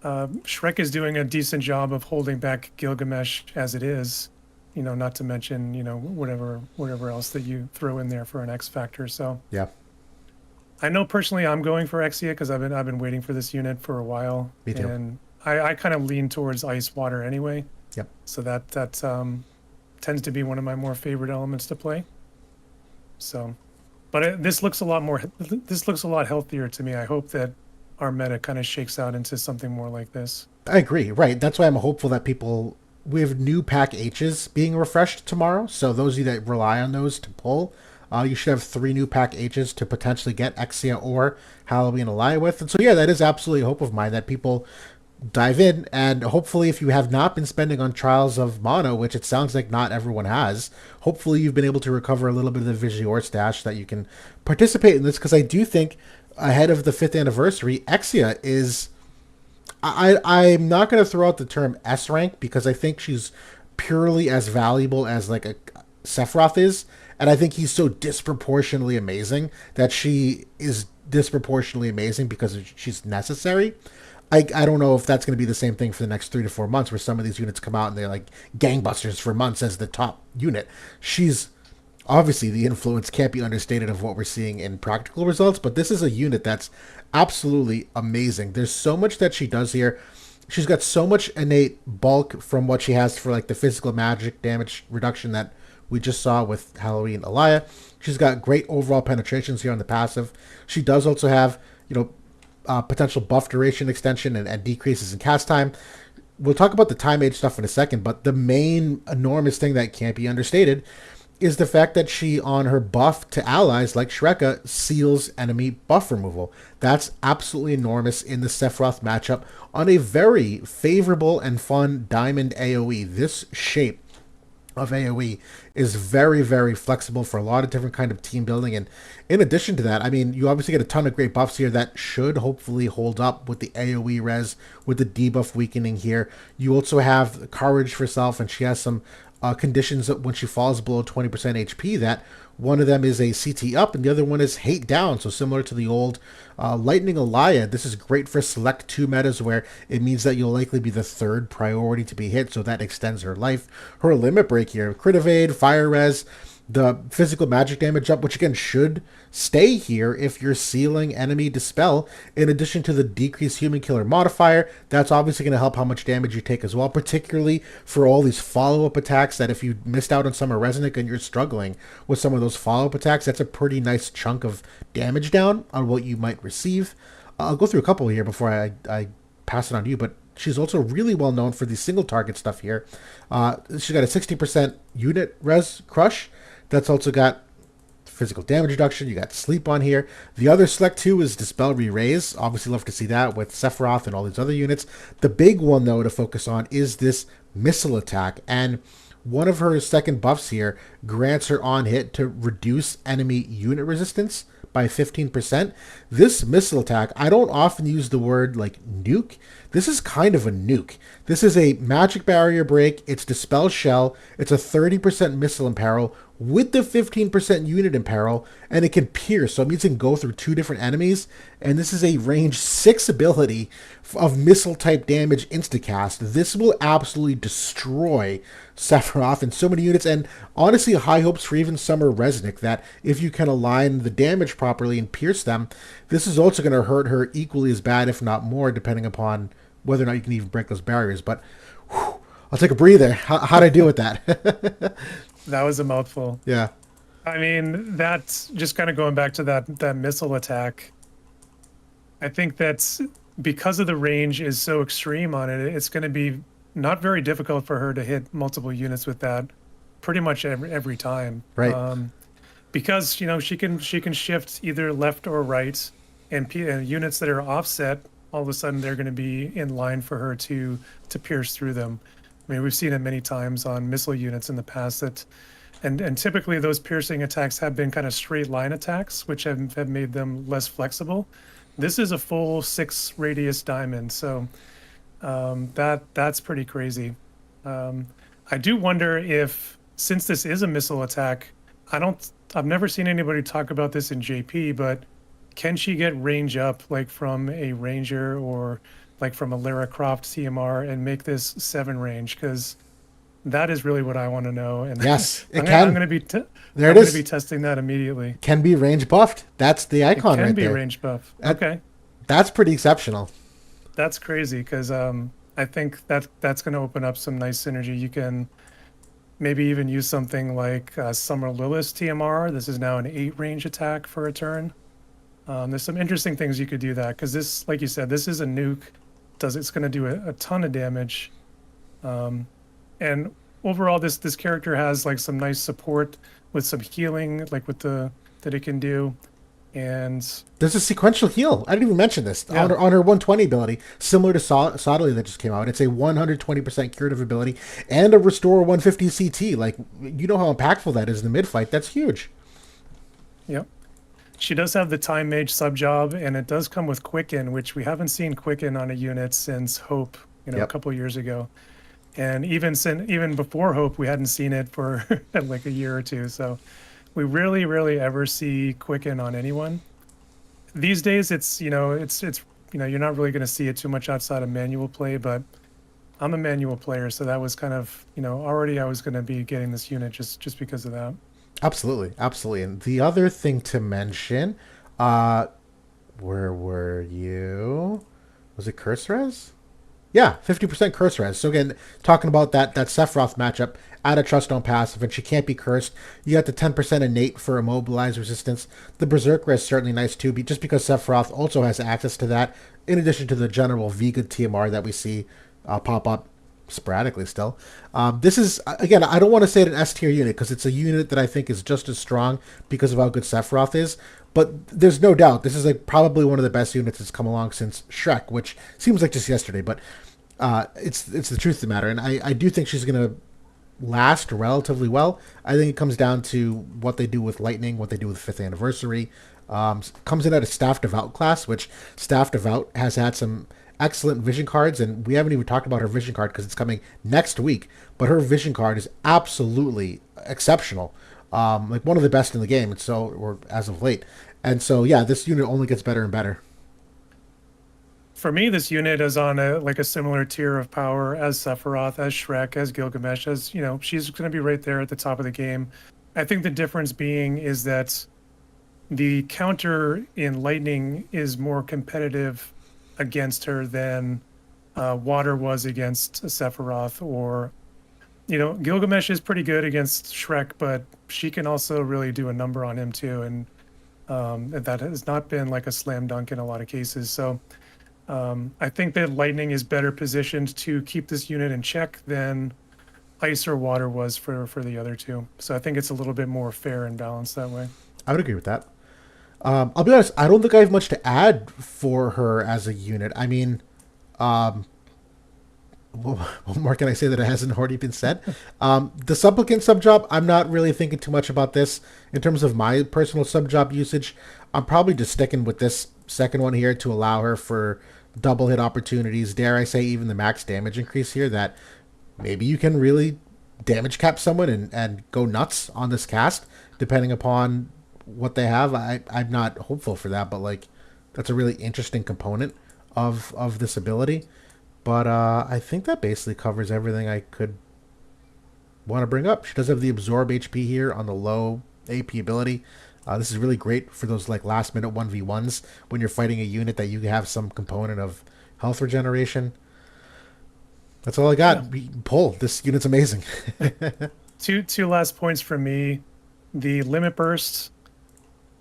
B: Shrek is doing a decent job of holding back Gilgamesh as it is, not to mention, whatever else that you throw in there for an X factor. So
A: Yeah,
B: I know personally I'm going for Exia because I've been waiting for this unit for a while.
A: me too.
B: And I kind of lean towards ice water anyway.
A: Yep.
B: So that tends to be one of my more favorite elements to play. So, but this looks a lot more. This looks a lot healthier to me. I hope that our meta kind of shakes out into something more like this.
A: I agree. Right. That's why I'm hopeful that we have new pack H's being refreshed tomorrow. So those of you that rely on those to pull, you should have 3 new pack H's to potentially get Exia or Halloween Alaya with. And so, yeah, that is absolutely a hope of mine that people dive in. And hopefully, if you have not been spending on Trials of Mono, which it sounds like not everyone has, hopefully you've been able to recover a little bit of the Vigior stash that you can participate in this. Because I do think ahead of the 5th anniversary, Exia is... I'm not going to throw out the term S rank because I think she's purely as valuable as like a Sephiroth is, and I think he's so disproportionately amazing that she is disproportionately amazing because she's necessary. I don't know if that's going to be the same thing for the next 3 to 4 months, where some of these units come out and they're like gangbusters for months as the top unit. She's obviously the influence can't be understated of what we're seeing in practical results, but this is a unit that's absolutely amazing. There's so much that she does here. She's got so much innate bulk from what she has for like the physical magic damage reduction that we just saw with Halloween Alaya. She's got great overall penetrations here on the passive. She does also have, potential buff duration extension and decreases in cast time. We'll talk about the time age stuff in a second, but the main enormous thing that can't be understated is the fact that she, on her buff to allies like Shreka, seals enemy buff removal. That's absolutely enormous in the Sephiroth matchup on a very favorable and fun Diamond AoE. This shape of AoE is very, very flexible for a lot of different kind of team building. And in addition to that, I mean, you obviously get a ton of great buffs here that should hopefully hold up with the AoE res, with the debuff weakening here. You also have Courage for Self, and she has some conditions that when she falls below 20% HP, that one of them is a CT up and the other one is hate down. So similar to the old Lightning Alaya, this is great for select 2 metas where it means that you'll likely be the 3rd priority to be hit, so that extends her life. Her limit break here, crit evade, fire res, the physical magic damage up, which again should stay here if you're sealing enemy dispel, in addition to the decreased human killer modifier. That's obviously going to help how much damage you take as well, particularly for all these follow-up attacks that if you missed out on Summer Resonant and you're struggling with some of those follow-up attacks, that's a pretty nice chunk of damage down on what you might receive. I'll go through a couple here before I pass it on to you, but she's also really well known for the single target stuff here. She's got a 60% unit res crush. That's also got physical damage reduction. You got sleep on here. The other select 2 is Dispel Re-Raise. Obviously love to see that with Sephiroth and all these other units. The big one, though, to focus on is this missile attack. And one of her second buffs here grants her on hit to reduce enemy unit resistance by 15%. This missile attack, I don't often use the word like nuke. This is kind of a nuke. This is a magic barrier break. It's Dispel Shell. It's a 30% missile imperil with the 15% unit imperil, and it can pierce. So it means it can go through 2 different enemies. And this is a range 6 ability of missile type damage instacast. This will absolutely destroy Sephiroth in so many units, and honestly high hopes for even Summer Resnick, that if you can align the damage properly and pierce them, this is also going to hurt her equally as bad, if not more, depending upon whether or not you can even break those barriers. But whew, I'll take a breather. How'd I deal with that?
B: That was a mouthful.
A: Yeah.
B: I mean, that's just kind of going back to that missile attack. I think that's because of the range is so extreme on it. It's going to be not very difficult for her to hit multiple units with that, pretty much every time.
A: Right.
B: Because she can shift either left or right, and units that are offset, all of a sudden they're going to be in line for her to pierce through them. I mean, we've seen it many times on missile units in the past that, and typically those piercing attacks have been kind of straight line attacks, which have made them less flexible. This is a full 6 radius diamond, so that's pretty crazy. I do wonder if, since this is a missile attack, I've never seen anybody talk about this in JP, but can she get range up like from a Ranger or like from a Lara Croft TMR and make this 7 range? Because that is really what I want to know. And
A: Yes, it
B: I'm
A: can.
B: gonna be
A: There
B: I'm
A: it
B: gonna be
A: is.
B: testing that immediately.
A: Can be range buffed. That's the
B: It
A: icon
B: can
A: right
B: be
A: there.
B: range buff.
A: That-
B: Okay,
A: That's pretty exceptional.
B: that's crazy because I think that's gonna open up some nice synergy. You can maybe even use something like Summer Lilith's TMR. This is now an 8 range attack for a turn. There's some interesting things you could do that because this, like you said, this is a nuke. It's going to do a ton of damage, and overall, this character has like some nice support with some healing, like with the that it can do, and
A: There's a sequential heal. I didn't even mention this.
B: yeah,
A: On her 120 ability, similar to Sodali that just came out. It's a 120% curative ability and a restore 150 CT. Like, you know how impactful that is in the mid fight. That's huge.
B: yep. She does have the Time Mage sub job, and it does come with Quicken, which we haven't seen Quicken on a unit since Hope, a
A: Yep.
B: couple years ago. And even before Hope, we hadn't seen it for like a year or two. So we rarely ever see Quicken on anyone. These days, it's you're not really going to see it too much outside of manual play, but I'm a manual player, so that was kind of already I was going to be getting this unit just because of that.
A: Absolutely. Absolutely. And the other thing to mention, where were you? Was it Curse Res? Yeah, 50% curse res. So again, talking about that Sephiroth matchup, add a trust on passive, and she can't be cursed. You got the 10% innate for immobilize resistance. The Berserker is certainly nice too, just because Sephiroth also has access to that, in addition to the general Vega TMR that we see pop up sporadically still. This is, again, I don't want to say it an S tier unit, because it's a unit that I think is just as strong because of how good Sephiroth is. But there's no doubt this is like probably one of the best units that's come along since Shrek, which seems like just yesterday, but it's the truth of the matter. And I do think she's going to last relatively well. I think it comes down to what they do with Lightning, what they do with 5th Anniversary. Comes in at a Staff Devout class, which Staff Devout has had some excellent vision cards, and we haven't even talked about her vision card because it's coming next week. But her vision card is absolutely exceptional. Like one of the best in the game, and so, or as of late. And so, yeah, this unit only gets better and better.
B: For me, this unit is on a similar tier of power as Sephiroth, as Shrek, as Gilgamesh, as she's going to be right there at the top of the game. I think the difference being is that the counter in Lightning is more competitive against her than Water was against Sephiroth, or Gilgamesh is pretty good against Shrek, but she can also really do a number on him too, and that has not been like a slam dunk in a lot of cases. So I think that Lightning is better positioned to keep this unit in check than Ice or Water was for the other two. So I think it's a little bit more fair and balanced that way.
A: I would agree with that. I'll be honest, I don't think I have much to add for her as a unit. I mean, what more can I say that it hasn't already been said? The Supplicant subjob, I'm not really thinking too much about this. In terms of my personal subjob usage, I'm probably just sticking with this second one here to allow her for double hit opportunities. Dare I say even the max damage increase here, that maybe you can really damage cap someone and go nuts on this cast, depending upon what they have. I'm not hopeful for that, but like that's a really interesting component of this ability. But I think that basically covers everything I could want to bring up. She does have the absorb HP here on the low AP ability. This is really great for those like last minute 1v1s when you're fighting a unit that you have some component of health regeneration. That's all I got. Yeah. Pull. This unit's amazing.
B: Two last points from me. The limit burst,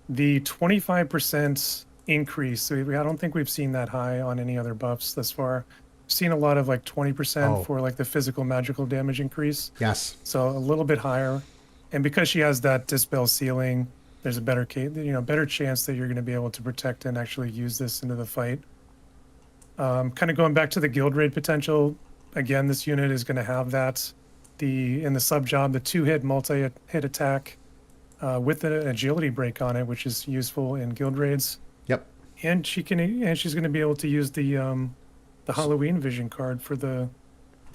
B: the 25% increase. I don't think we've seen that high on any other buffs thus far. We've seen a lot of like 20% for like the physical magical damage increase.
A: Yes.
B: So a little bit higher. And because she has that dispel ceiling, there's a better chance that you're going to be able to protect and actually use this into the fight. Kind of going back to the guild raid potential, again, this unit is going to have that in the sub job, the 2-hit multi-hit attack with an agility break on it, which is useful in guild raids.
A: Yep.
B: And she's going to be able to use the Halloween vision card for the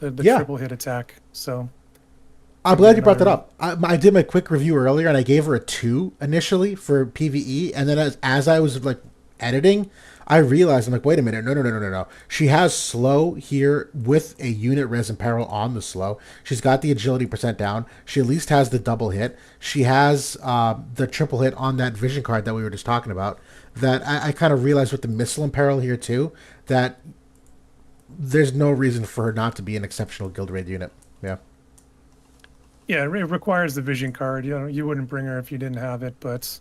A: Yeah.
B: triple hit attack. So
A: I'm
B: give me
A: glad you brought that
B: another-
A: up. I did my quick review earlier, and I gave her a 2 initially for PVE, and then as I was like editing, I realized, I'm like, wait a minute, no. She has slow here with a unit res and peril on the slow. She's got the agility percent down. She at least has the double hit. She has the triple hit on that vision card that we were just talking about. That I kind of realized with the missile and peril here too, that there's no reason for her not to be an exceptional guild raid unit. Yeah.
B: Yeah, it requires the vision card. You wouldn't bring her if you didn't have it, but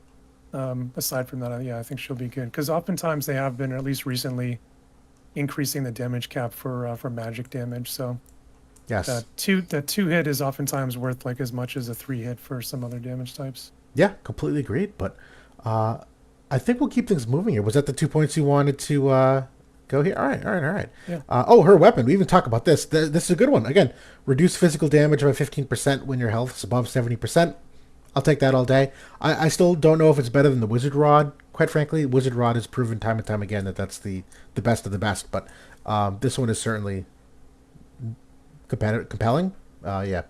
B: aside from that, yeah, I think she'll be good because oftentimes they have been, or at least recently, increasing the damage cap for magic damage. So
A: Yes.
B: that 2-hit is oftentimes worth like as much as a 3-hit for some other damage types.
A: Yeah, completely agreed. But I think we'll keep things moving here. Was that the 2 points you wanted to go here? All right.
B: Yeah.
A: Her weapon. We even talk about this. This is a good one. Again, reduce physical damage by 15% when your health is above 70%. I'll take that all day. I still don't know if it's better than the Wizard Rod. Quite frankly, Wizard Rod has proven time and time again that that's the best of the best. But this one is certainly compelling. Yeah.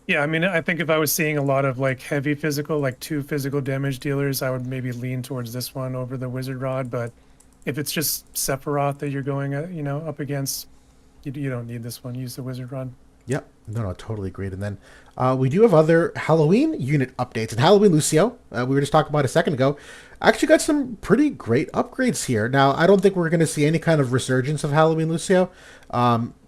B: Yeah, I mean, I think if I was seeing a lot of like heavy physical, like 2 physical damage dealers, I would maybe lean towards this one over the Wizard Rod. But if it's just Sephiroth that you're going, up against, you don't need this one. Use the Wizard Rod.
A: Yep. No, totally agreed. And then we do have other Halloween unit updates. And Halloween Lucio, we were just talking about a second ago, actually got some pretty great upgrades here. Now, I don't think we're going to see any kind of resurgence of Halloween Lucio.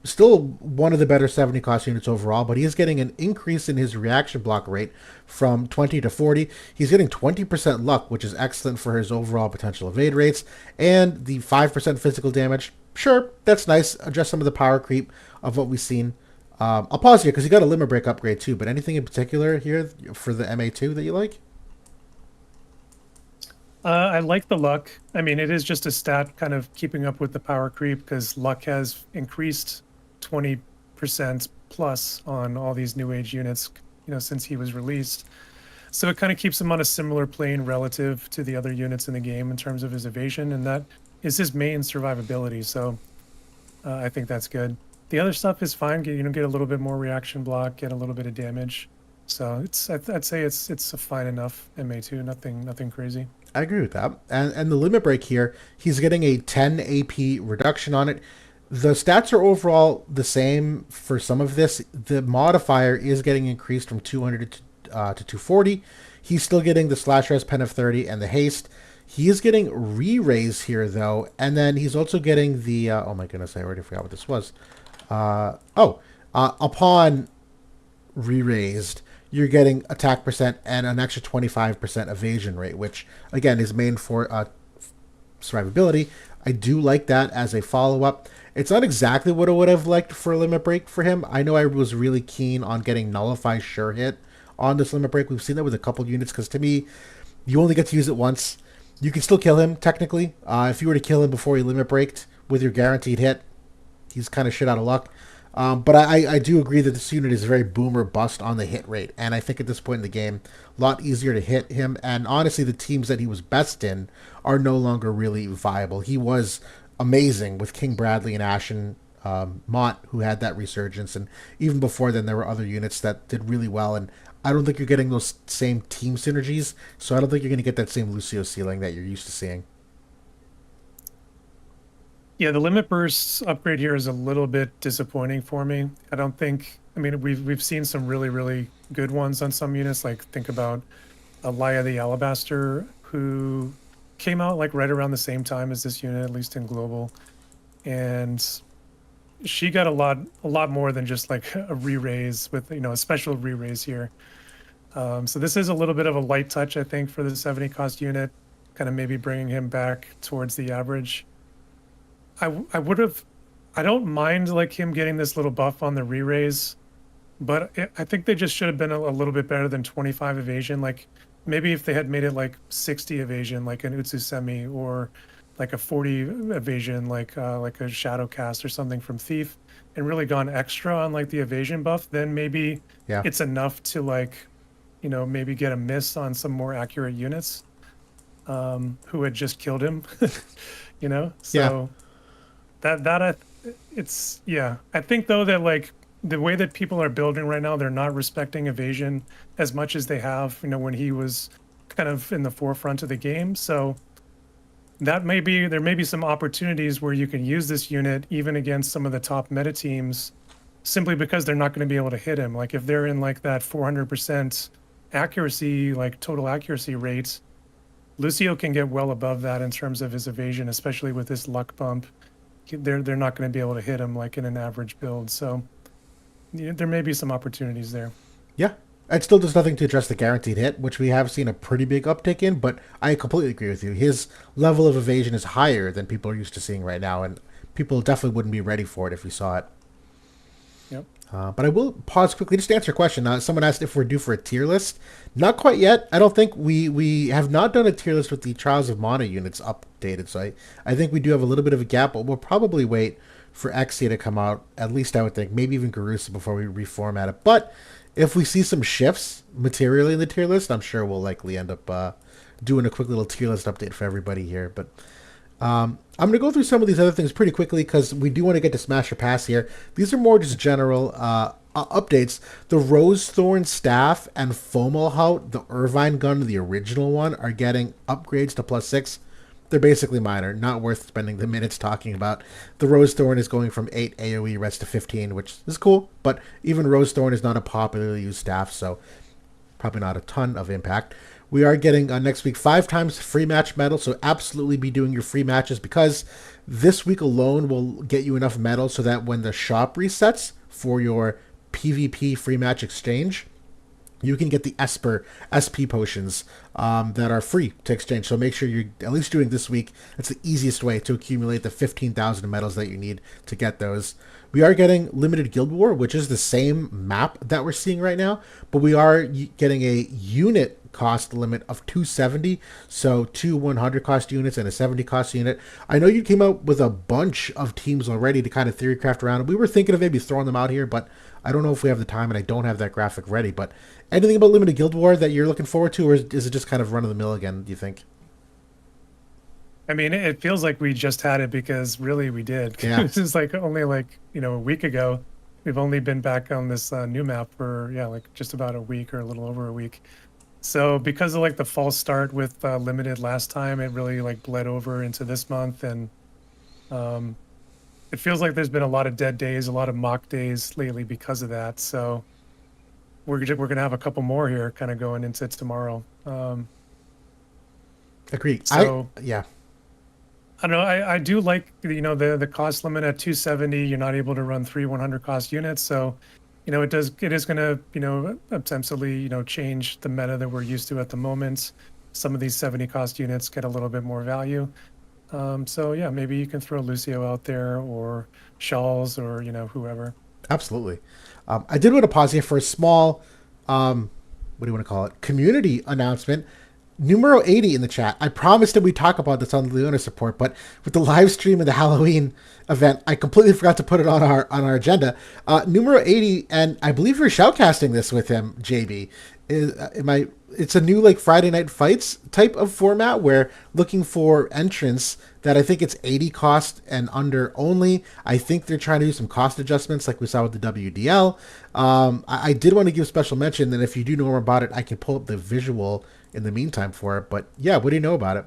A: Still one of the better 70 cost units overall, but he is getting an increase in his reaction block rate from 20 to 40. He's getting 20% luck, which is excellent for his overall potential evade rates. And the 5% physical damage, sure, that's nice. Adjust some of the power creep of what we've seen. I'll pause here because you got a limit break upgrade too, but anything in particular here for the MA2 that you like?
B: I like the luck. I mean, it is just a stat kind of keeping up with the power creep because luck has increased 20% plus on all these new age units, since he was released. So it kind of keeps him on a similar plane relative to the other units in the game in terms of his evasion, and that is his main survivability. So I think that's good. The other stuff is fine. Get a little bit more reaction block, get a little bit of damage. So I'd say it's a fine enough MA2, nothing crazy.
A: I agree with that. And the limit break here, he's getting a 10 AP reduction on it. The stats are overall the same for some of this. The modifier is getting increased from 200 to 240. He's still getting the slash res pen of 30 and the haste. He is getting re-raise here though, and then he's also getting the oh my goodness, I already forgot what this was. Upon re-raised, you're getting attack percent and an extra 25% evasion rate, which again is main for survivability. I do like that as a follow-up. It's not exactly what I would have liked for a limit break for him. I know I was really keen on getting Nullify Sure Hit on this limit break. We've seen that with a couple units because to me, you only get to use it once. You can still kill him, technically. If you were to kill him before he limit breaked with your guaranteed hit, he's kind of shit out of luck. But I do agree that this unit is very boom or bust on the hit rate. And I think at this point in the game, a lot easier to hit him. And honestly, the teams that he was best in are no longer really viable. He was amazing with King Bradley and Ashen Mott, who had that resurgence. And even before then, there were other units that did really well. And I don't think you're getting those same team synergies. So I don't think you're going to get that same Lucio ceiling that you're used to seeing.
B: Yeah, the limit bursts upgrade here is a little bit disappointing for me. I don't think. I mean, we've seen some really good ones on some units. Like think about Alaya the Alabaster, who came out like right around the same time as this unit, at least in global, and she got a lot more than just like a re-raise with a special re-raise here. So this is a little bit of a light touch, I think, for the 70 cost unit, kind of maybe bringing him back towards the average. I don't mind like him getting this little buff on the re-raise, but I think they just should have been a little bit better than 25 evasion. Like maybe if they had made it like 60 evasion, like an Utsusemi, or like a 40 evasion, like a shadow cast or something from Thief, and really gone extra on like the evasion buff, then maybe
A: Yeah.
B: it's enough to like, maybe get a miss on some more accurate units who had just killed him.
A: Yeah.
B: So it's yeah. I think though that like the way that people are building right now, they're not respecting evasion as much as they have, when he was kind of in the forefront of the game. So there may be some opportunities where you can use this unit even against some of the top meta teams, simply because they're not going to be able to hit him. Like if they're in like that 400% accuracy, like total accuracy rate, Lucio can get well above that in terms of his evasion, especially with this luck bump. They're not going to be able to hit him like in an average build. So yeah, there may be some opportunities there.
A: Yeah. It still does nothing to address the guaranteed hit, which we have seen a pretty big uptick in, but I completely agree with you. His level of evasion is higher than people are used to seeing right now, and people definitely wouldn't be ready for it if we saw it.
B: Yep.
A: But I will pause quickly just to answer a question. Someone asked if we're due for a tier list. Not quite yet. I don't think we have not done a tier list with the Trials of Mana units updated. So I think we do have a little bit of a gap, but we'll probably wait for Exia to come out. At least I would think. Maybe even Garusa before we reformat it. But if we see some shifts materially in the tier list, I'm sure we'll likely end up doing a quick little tier list update for everybody here. But I'm going to go through some of these other things pretty quickly because we do want to get to Smash or Pass here. These are more just general updates. The Rose Thorn Staff and Fomalhaut, the Irvine gun, the original one, are getting upgrades to +6. They're basically minor, not worth spending the minutes talking about. The Rose Thorn is going from 8 AoE rest to 15, which is cool, but even Rose Thorn is not a popularly used staff, so probably not a ton of impact. We are getting next week 5 times free match medal, so absolutely be doing your free matches because this week alone will get you enough medal so that when the shop resets for your PvP free match exchange, you can get the Esper SP potions that are free to exchange. So make sure you're at least doing this week. It's the easiest way to accumulate the 15,000 medals that you need to get those. We are getting limited Guild War, which is the same map that we're seeing right now, but we are getting a unit cost limit of 270, so 2 100 cost units and a 70 cost unit. I know you came out with a bunch of teams already to kind of theory craft around, and we were thinking of maybe throwing them out here, but I don't know if we have the time, and I don't have that graphic ready. But anything about limited Guild War that you're looking forward to, or is it just kind of run of the mill again, do you think?
B: I mean, it feels like we just had it because really we did.
A: Yeah.
B: This is like only like, a week ago. We've only been back on this new map for, yeah, like just about a week or a little over a week. So because of like the false start with limited last time, it really like bled over into this month. And it feels like there's been a lot of dead days, a lot of mock days lately because of that. So we're going to have a couple more here kind of going into tomorrow.
A: Agreed.
B: So
A: Yeah.
B: I don't know. I do like, the cost limit at 270. You're not able to run 3 100 cost units. So, it is going to, ostensibly, change the meta that we're used to at the moment. Some of these 70 cost units get a little bit more value. So yeah, maybe you can throw Lucio out there or Shawls or, whoever.
A: Absolutely. I did want to pause here for a small, what do you want to call it, community announcement. Numero 80 in the chat. I promised that we talk about this on the Leonis report, but with the live stream of the Halloween event, I completely forgot to put it on our agenda. Numero 80, and I believe you're shoutcasting this with him, JB. It's a new like Friday Night Fights type of format where looking for entrants that I think it's 80 cost and under only. I think they're trying to do some cost adjustments like we saw with the WDL. I did want to give special mention that if you do know more about it, I can pull up the visual in the meantime for it. But yeah, what do you know about it?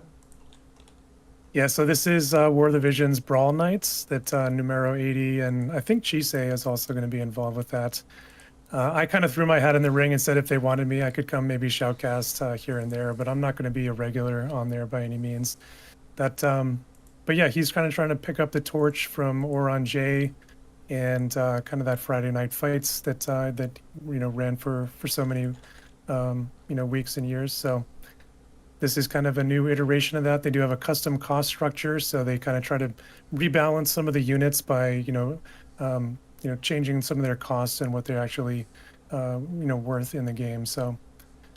B: Yeah, so this is War of the Visions Brawl Nights that Numero 80 and I think Chisei is also going to be involved with that. I kind of threw my hat in the ring and said if they wanted me, I could come maybe shoutcast here and there, but I'm not going to be a regular on there by any means. But yeah, he's kind of trying to pick up the torch from Oron J and kind of that Friday Night Fights that ran for so many weeks and years. So this is kind of a new iteration of that. They do have a custom cost structure, so they kind of try to rebalance some of the units by changing some of their costs and what they're actually worth in the game. So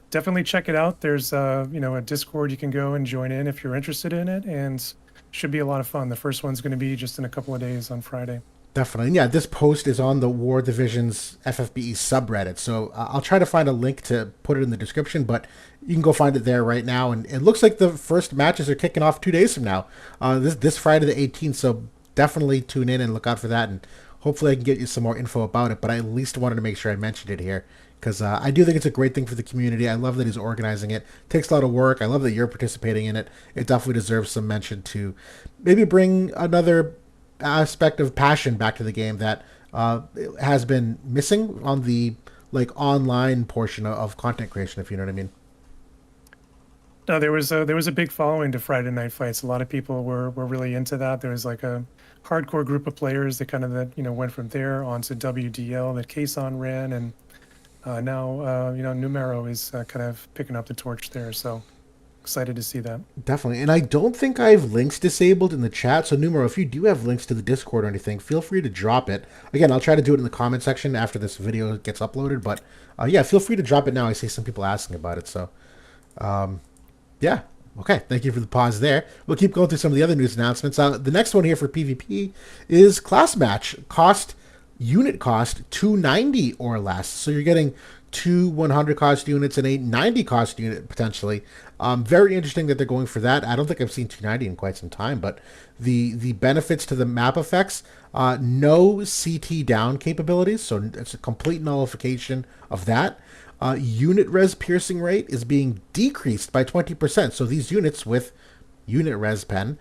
B: definitely check it out. There's a Discord you can go and join in if you're interested in it, and should be a lot of fun. The first one's going to be just in a couple of days on Friday.
A: Definitely. And yeah, this post is on the War Division's FFBE subreddit. So I'll try to find a link to put it in the description, but you can go find it there right now. And it looks like the first matches are kicking off 2 days from now, this Friday the 18th. So definitely tune in and look out for that. And hopefully I can get you some more info about it. But I at least wanted to make sure I mentioned it here because I do think it's a great thing for the community. I love that he's organizing it. It takes a lot of work. I love that you're participating in it. It definitely deserves some mention to maybe bring another aspect of passion back to the game that has been missing on the like online portion of content creation, if you know what I mean.
B: No, there was a big following to Friday Night Fights. A lot of people were really into that. There was like a hardcore group of players that kind of went from there onto WDL that Kason ran, and now Numero is kind of picking up the torch there. So excited to see that.
A: Definitely. And I don't think I have links disabled in the chat. So, Numero, if you do have links to the Discord or anything, feel free to drop it. Again, I'll try to do it in the comment section after this video gets uploaded. But yeah, feel free to drop it now. I see some people asking about it. So, yeah. Okay. Thank you for the pause there. We'll keep going through some of the other news announcements. The next one here for PvP is class match. Unit cost 290 or less. So you're getting 2 100 cost units and a 90 cost unit potentially. Very interesting that they're going for that. I don't think I've seen 290 in quite some time, but the benefits to the map effects, no CT down capabilities, so it's a complete nullification of that. Unit res piercing rate is being decreased by 20%. So these units with unit res pen,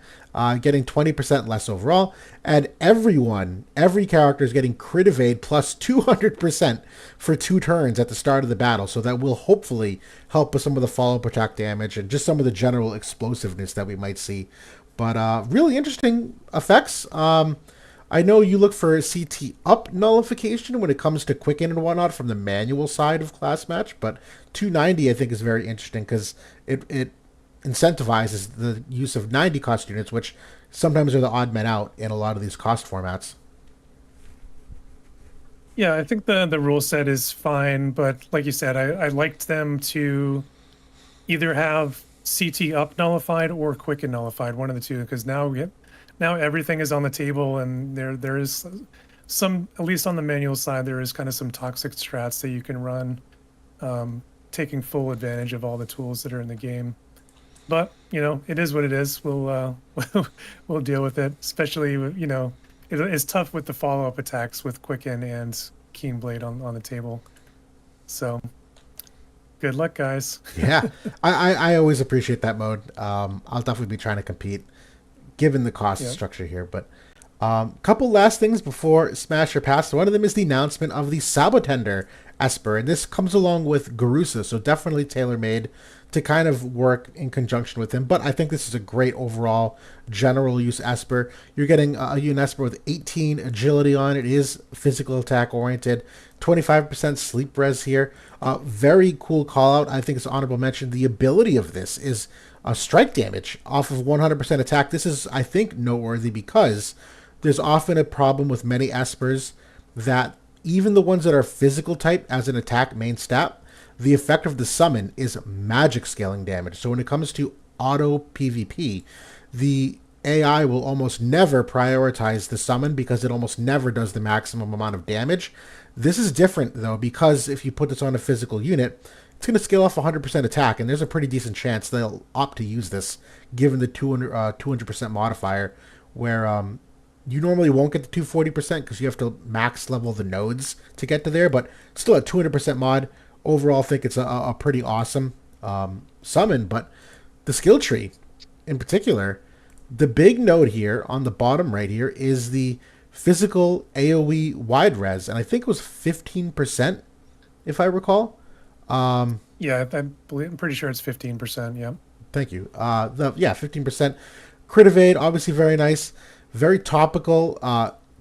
A: getting 20% less overall, and every character is getting crit evade plus 200% for 2 turns at the start of the battle, so that will hopefully help with some of the follow protect damage and just some of the general explosiveness that we might see. But really interesting effects. I know you look for CT up nullification when it comes to quicken and whatnot from the manual side of class match, but 290 I think is very interesting because it incentivizes the use of 90 cost units, which sometimes are the odd men out in a lot of these cost formats.
B: Yeah, I think the rule set is fine, but like you said, I liked them to either have CT up nullified or quicken nullified, one of the two, because now everything is on the table, and there is some, at least on the manual side, there is kind of some toxic strats that you can run, taking full advantage of all the tools that are in the game. But it is what it is. We'll we'll deal with it. Especially it's tough with the follow-up attacks with Quicken and Keen Blade on the table. So good luck, guys.
A: Yeah, I always appreciate that mode. I'll definitely be trying to compete, given the cost structure here. But couple last things before Smash or Pass. One of them is the announcement of the Sabotender Esper, and this comes along with Garusa, so definitely tailor-made to kind of work in conjunction with him. But I think this is a great overall general use Esper. You're getting a unit Esper with 18 agility on it. It is physical attack oriented, 25% sleep res here. Very cool call out. I think it's honorable mention. The ability of this is strike damage off of 100% attack. This is, I think, noteworthy because there's often a problem with many Espers that even the ones that are physical type as an attack main stat, the effect of the summon is magic scaling damage. So when it comes to auto PvP, the AI will almost never prioritize the summon because it almost never does the maximum amount of damage. This is different though, because if you put this on a physical unit, it's going to scale off 100% attack, and there's a pretty decent chance they'll opt to use this given the 200% modifier, where you normally won't get to 240% because you have to max level the nodes to get to there, but still at 200% mod. Overall, I think it's a pretty awesome summon, but the skill tree in particular, the big note here on the bottom right here is the physical AoE wide res, and I think it was 15%, if I recall.
B: Yeah, I'm pretty sure it's 15%. Yeah.
A: Thank you. 15% crit evade, obviously very nice, very topical.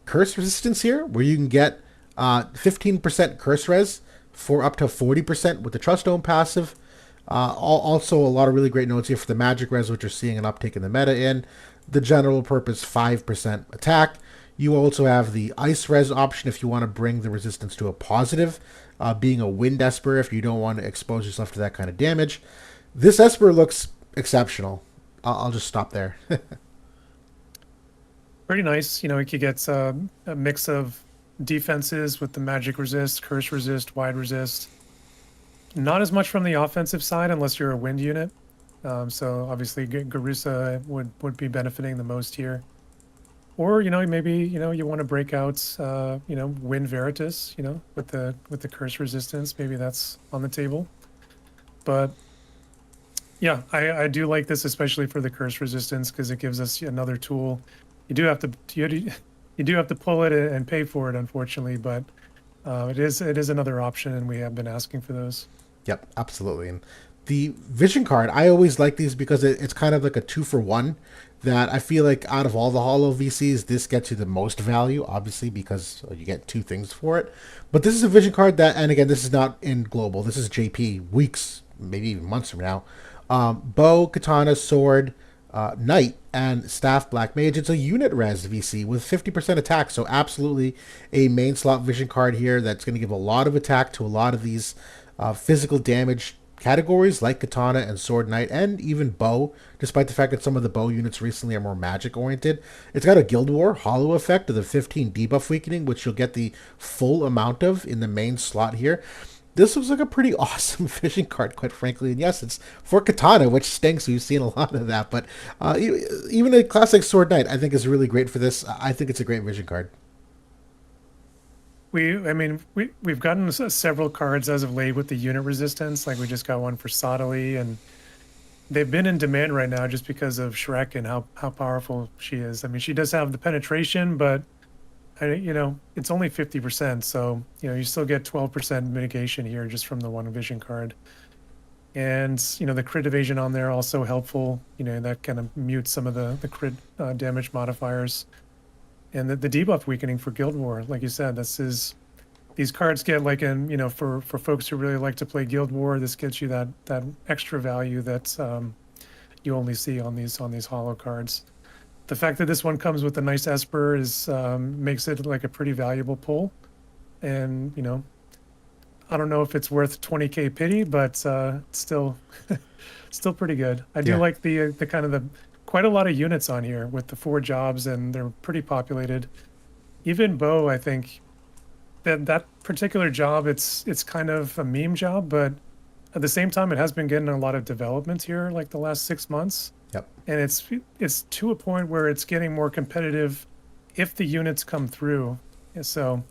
A: Curse resistance here, where you can get 15% curse res for up to 40% with the Trust Dome passive. Also, a lot of really great notes here for the magic res, which are seeing an uptick in the meta in. The general purpose 5% attack. You also have the ice res option if you want to bring the resistance to a positive, being a wind Esper if you don't want to expose yourself to that kind of damage. This Esper looks exceptional. I'll just stop there.
B: Pretty nice. You know, he could get a mix of defenses with the magic resist, curse resist, wide resist. Not as much from the offensive side unless you're a wind unit. So obviously Garusa would be benefiting the most here. Or, you know, maybe, you know, you want to break out you know, Wind Veritas, you know, with the curse resistance. Maybe that's on the table. But yeah, I do like this, especially for the curse resistance, because it gives us another tool. You do have to you do have to pull it and pay for it, unfortunately, but it is another option, and we have been asking for those.
A: Yep, absolutely. And the vision card, I always like these because it's kind of like a 2-for-1. That I feel like out of all the Holo VCs, this gets you the most value, obviously, because you get two things for it. But this is a vision card that, and again, this is not in global. This is JP weeks, maybe even months from now. Bow, katana, sword, knight, and staff black mage. It's a unit res VC with 50% attack, so absolutely a main slot vision card here that's going to give a lot of attack to a lot of these physical damage categories like katana and sword knight and even bow, despite the fact that some of the bow units recently are more magic oriented. It's got a guild war holo effect of the 15 debuff weakening, which you'll get the full amount of in the main slot here. This looks like a pretty awesome fishing card, quite frankly. And yes, it's for katana, which stinks. We've seen a lot of that. But even a classic sword knight, I think, is really great for this. I think it's a great vision card.
B: I mean, we've gotten several cards as of late with the unit resistance. Like we just got one for Sottily, and they've been in demand right now just because of Shrek and how powerful she is. I mean, she does have the penetration, but you know, it's only 50%. So, you know, you still get 12% mitigation here just from the one vision card. And, you know, the crit evasion on there also helpful. You know, that kind of mutes some of the crit damage modifiers. And the debuff weakening for Guild War, like you said, these cards get like you know, for folks who really like to play Guild War, this gets you that extra value that you only see on these holo cards. The fact that this one comes with a nice Esper is makes it like a pretty valuable pull. And, you know, I don't know if it's worth 20k pity, but still still pretty good. I do like the kind of the quite a lot of units on here with the 4 jobs, and they're pretty populated. Even Bow, I think that particular job, it's kind of a meme job, but at the same time, it has been getting a lot of development here, like the last 6 months.
A: Yep.
B: And it's to a point where it's getting more competitive if the units come through. So,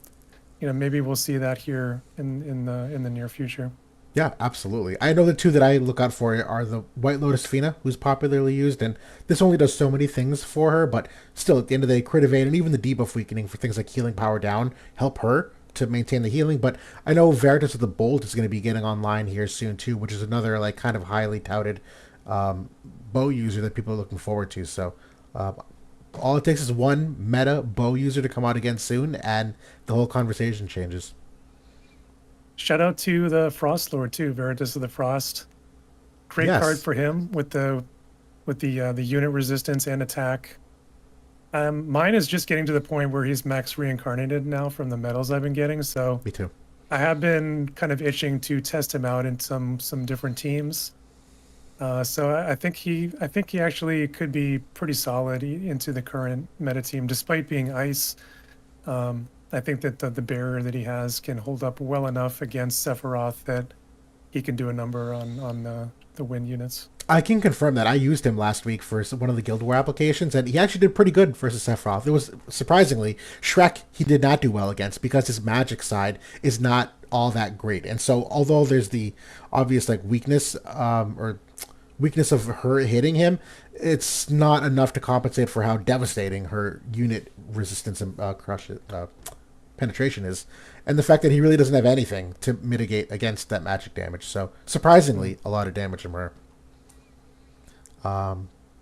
B: you know, maybe we'll see that here in the near future.
A: Yeah, absolutely. I know the two that I look out for are the White Lotus Fina, who's popularly used, and this only does so many things for her, but still, at the end of the day, crit evade and even the debuff weakening for things like healing power down help her to maintain the healing. But I know Veritas of the Bolt is going to be getting online here soon too, which is another like kind of highly touted bow user that people are looking forward to. So all it takes is one meta bow user to come out again soon, and the whole conversation changes.
B: Shout out to the Frost Lord too, Veritas of the Frost. Great card for him with the unit resistance and attack. Mine is just getting to the point where he's max reincarnated now from the medals I've been getting. So
A: me too.
B: I have been kind of itching to test him out in some different teams. So I think he actually could be pretty solid into the current meta team, despite being ice. I think that the barrier that he has can hold up well enough against Sephiroth that he can do a number on the wind units.
A: I can confirm that. I used him last week for one of the Guild War applications, and he actually did pretty good versus Sephiroth. It was surprisingly Shrek he did not do well against because his magic side is not all that great. And so, although there's the obvious like weakness or weakness of her hitting him, it's not enough to compensate for how devastating her unit resistance and penetration is, and the fact that he really doesn't have anything to mitigate against that magic damage. So surprisingly, a lot of damage from her.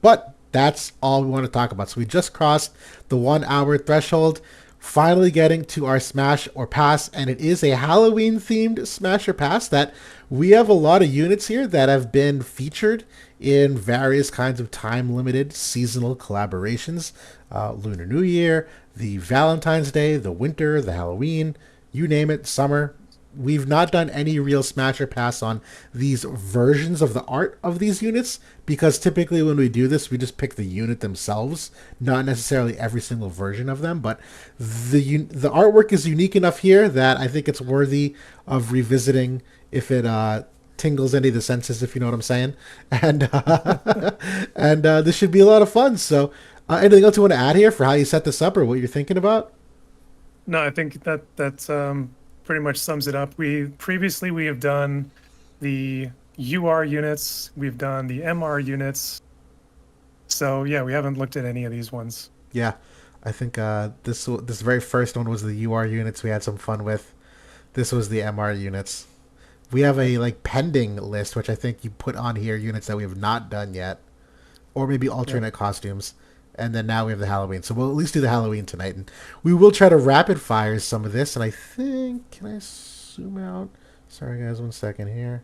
A: But that's all we want to talk about. So we just crossed the 1 hour threshold, finally getting to our smash or pass, and it is a Halloween themed smash or pass that we have a lot of units here that have been featured in various kinds of time limited seasonal collaborations. Lunar New Year, the Valentine's Day, the winter, the Halloween, you name it, summer. we've not done any real smash or pass on these versions of the art of these units, because typically when we do this, we just pick the unit themselves, not necessarily every single version of them. But the artwork is unique enough here that I think it's worthy of revisiting if it tingles any of the senses, if you know what I'm saying. And and this should be a lot of fun. So, anything else you want to add here for how you set this up or what you're thinking about?
B: No, I think that pretty much sums it up. We have done the UR units, we've done the MR units. So yeah, we haven't looked at any of these ones.
A: Yeah, I think this very first one was the UR units we had some fun with. This was the MR units. We have a like pending list, which I think you put on here units that we have not done yet, or maybe alternate costumes. And then now we have the Halloween. So we'll at least do the Halloween tonight. And we will try to rapid fire some of this. And I think, can I zoom out? Sorry guys, 1 second here.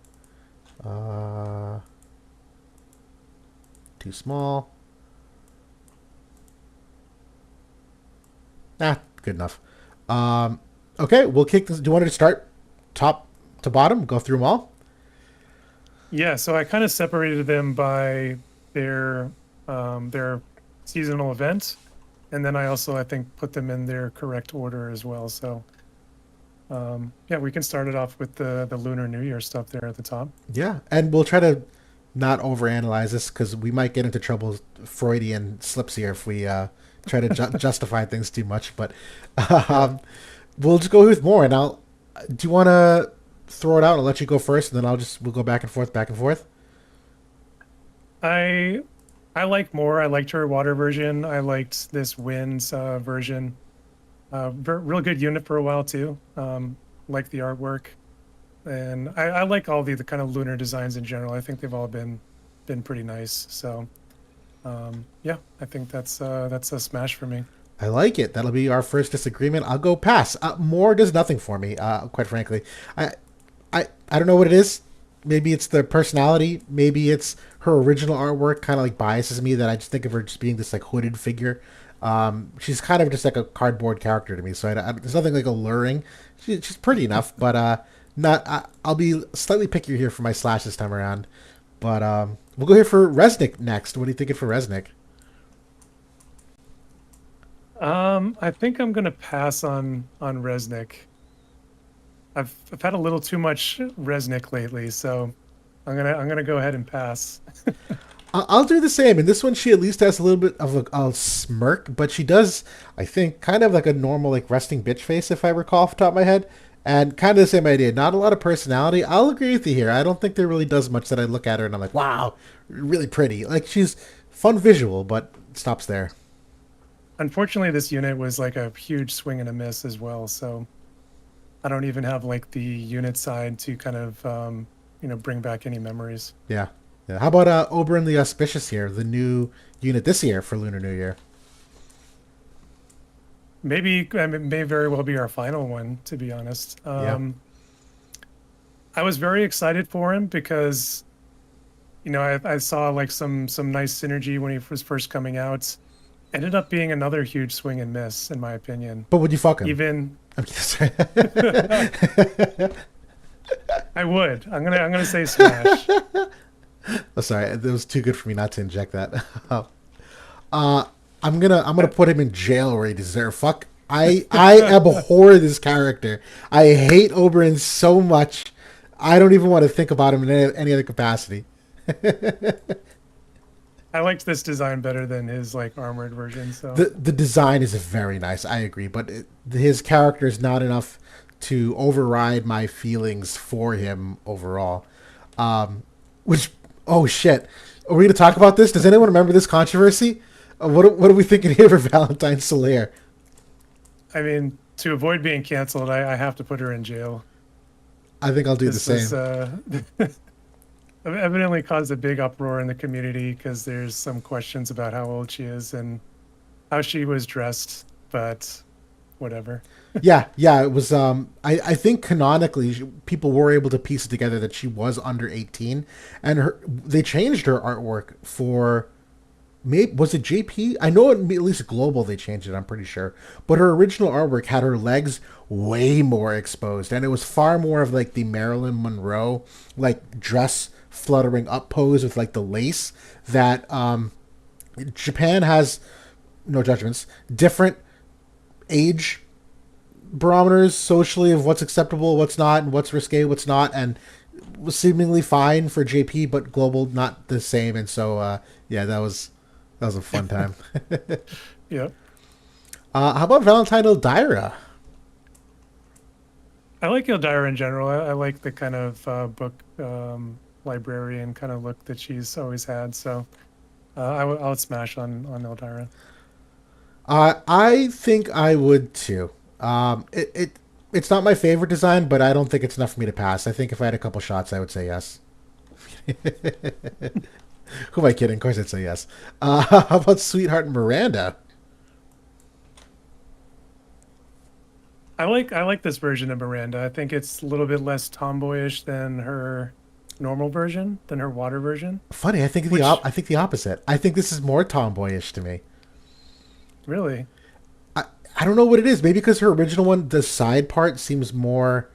A: Too small. Good enough. Okay, we'll kick this. Do you want to start top to bottom? Go through them all?
B: Yeah, so I kind of separated them by their seasonal event, and then I also, I think, put them in their correct order as well. So yeah, we can start it off with the Lunar New Year stuff there at the top.
A: Yeah, and we'll try to not overanalyze this because we might get into trouble, Freudian slips here if we try to justify things too much. But we'll just go with more. And do you want to throw it out? I'll let you go first, and then we'll go back and forth, back and forth.
B: I like more. I liked her water version. I liked this winds version. Real good unit for a while too. Like the artwork, and I like all the kind of lunar designs in general. I think they've all been pretty nice. So yeah, I think that's a smash for me.
A: I like it. That'll be our first disagreement. I'll go pass. More does nothing for me. Quite frankly, I don't know what it is. Maybe it's the personality. Maybe it's her original artwork kind of like biases me, that I just think of her just being this like hooded figure. She's kind of just like a cardboard character to me. So there's nothing like alluring. She's pretty enough, but not. I'll be slightly pickier here for my slash this time around. But we'll go here for Resnick next. What are you thinking for Resnick?
B: I think I'm gonna pass on Resnick. I've had a little too much Resnick lately, so I'm gonna go ahead and pass.
A: I'll do the same. In this one, she at least has a little bit of a smirk, but she does, I think, kind of like a normal like resting bitch face, if I recall off the top of my head, and kind of the same idea. Not a lot of personality. I'll agree with you here. I don't think there really does much that I look at her and I'm like, wow, really pretty. Like she's fun visual, but it stops there.
B: Unfortunately, this unit was like a huge swing and a miss as well, so I don't even have like the unit side to kind of bring back any memories.
A: Yeah. Yeah. How about Oberyn the Auspicious here, the new unit this year for Lunar New Year?
B: Maybe it may very well be our final one, to be honest.
A: Yeah.
B: I was very excited for him because, I saw like some nice synergy when he was first coming out. Ended up being another huge swing and miss, in my opinion.
A: But would you fuck him?
B: Even
A: I'm sorry.
B: I would. I'm gonna say smash.
A: Oh, sorry, it was too good for me not to inject that. I'm gonna put him in jail where he deserves. Fuck. I abhor this character. I hate Oberyn so much. I don't even want to think about him in any other capacity.
B: I liked this design better than his like armored version. So
A: the design is very nice. I agree, but his character is not enough to override my feelings for him overall. Which, oh shit, are we gonna talk about this? Does anyone remember this controversy? What are we thinking here for Valentine Solaire?
B: I mean, to avoid being canceled, I have to put her in jail.
A: I think I'll do the same.
B: Was, evidently caused a big uproar in the community because there's some questions about how old she is and how she was dressed, but whatever.
A: yeah, it was. I think canonically, people were able to piece it together that she was under 18, and they changed her artwork for maybe was it JP? I know at least global they changed it. I'm pretty sure, but her original artwork had her legs way more exposed, and it was far more of like the Marilyn Monroe like dress fluttering up pose with like the lace that Japan has. No judgments. Different age barometers socially of what's acceptable, what's not, and what's risque, what's not, and was seemingly fine for JP, but global not the same. And so, yeah, that was a fun time.
B: Yep.
A: How about Valentine Eldyra?
B: I like Ildira in general. I like the kind of book librarian kind of look that she's always had. So I would smash on Ildira.
A: I think I would too. It's not my favorite design, but I don't think it's enough for me to pass. I think if I had a couple shots, I would say yes. Who am I kidding? Of course, I'd say yes. How about Sweetheart Miranda?
B: I like this version of Miranda. I think it's a little bit less tomboyish than her normal version, than her water version.
A: Funny,
B: Which
A: I think the opposite. I think this is more tomboyish to me.
B: really,
A: I I don't know what it is. Maybe because her original one, the side part seems more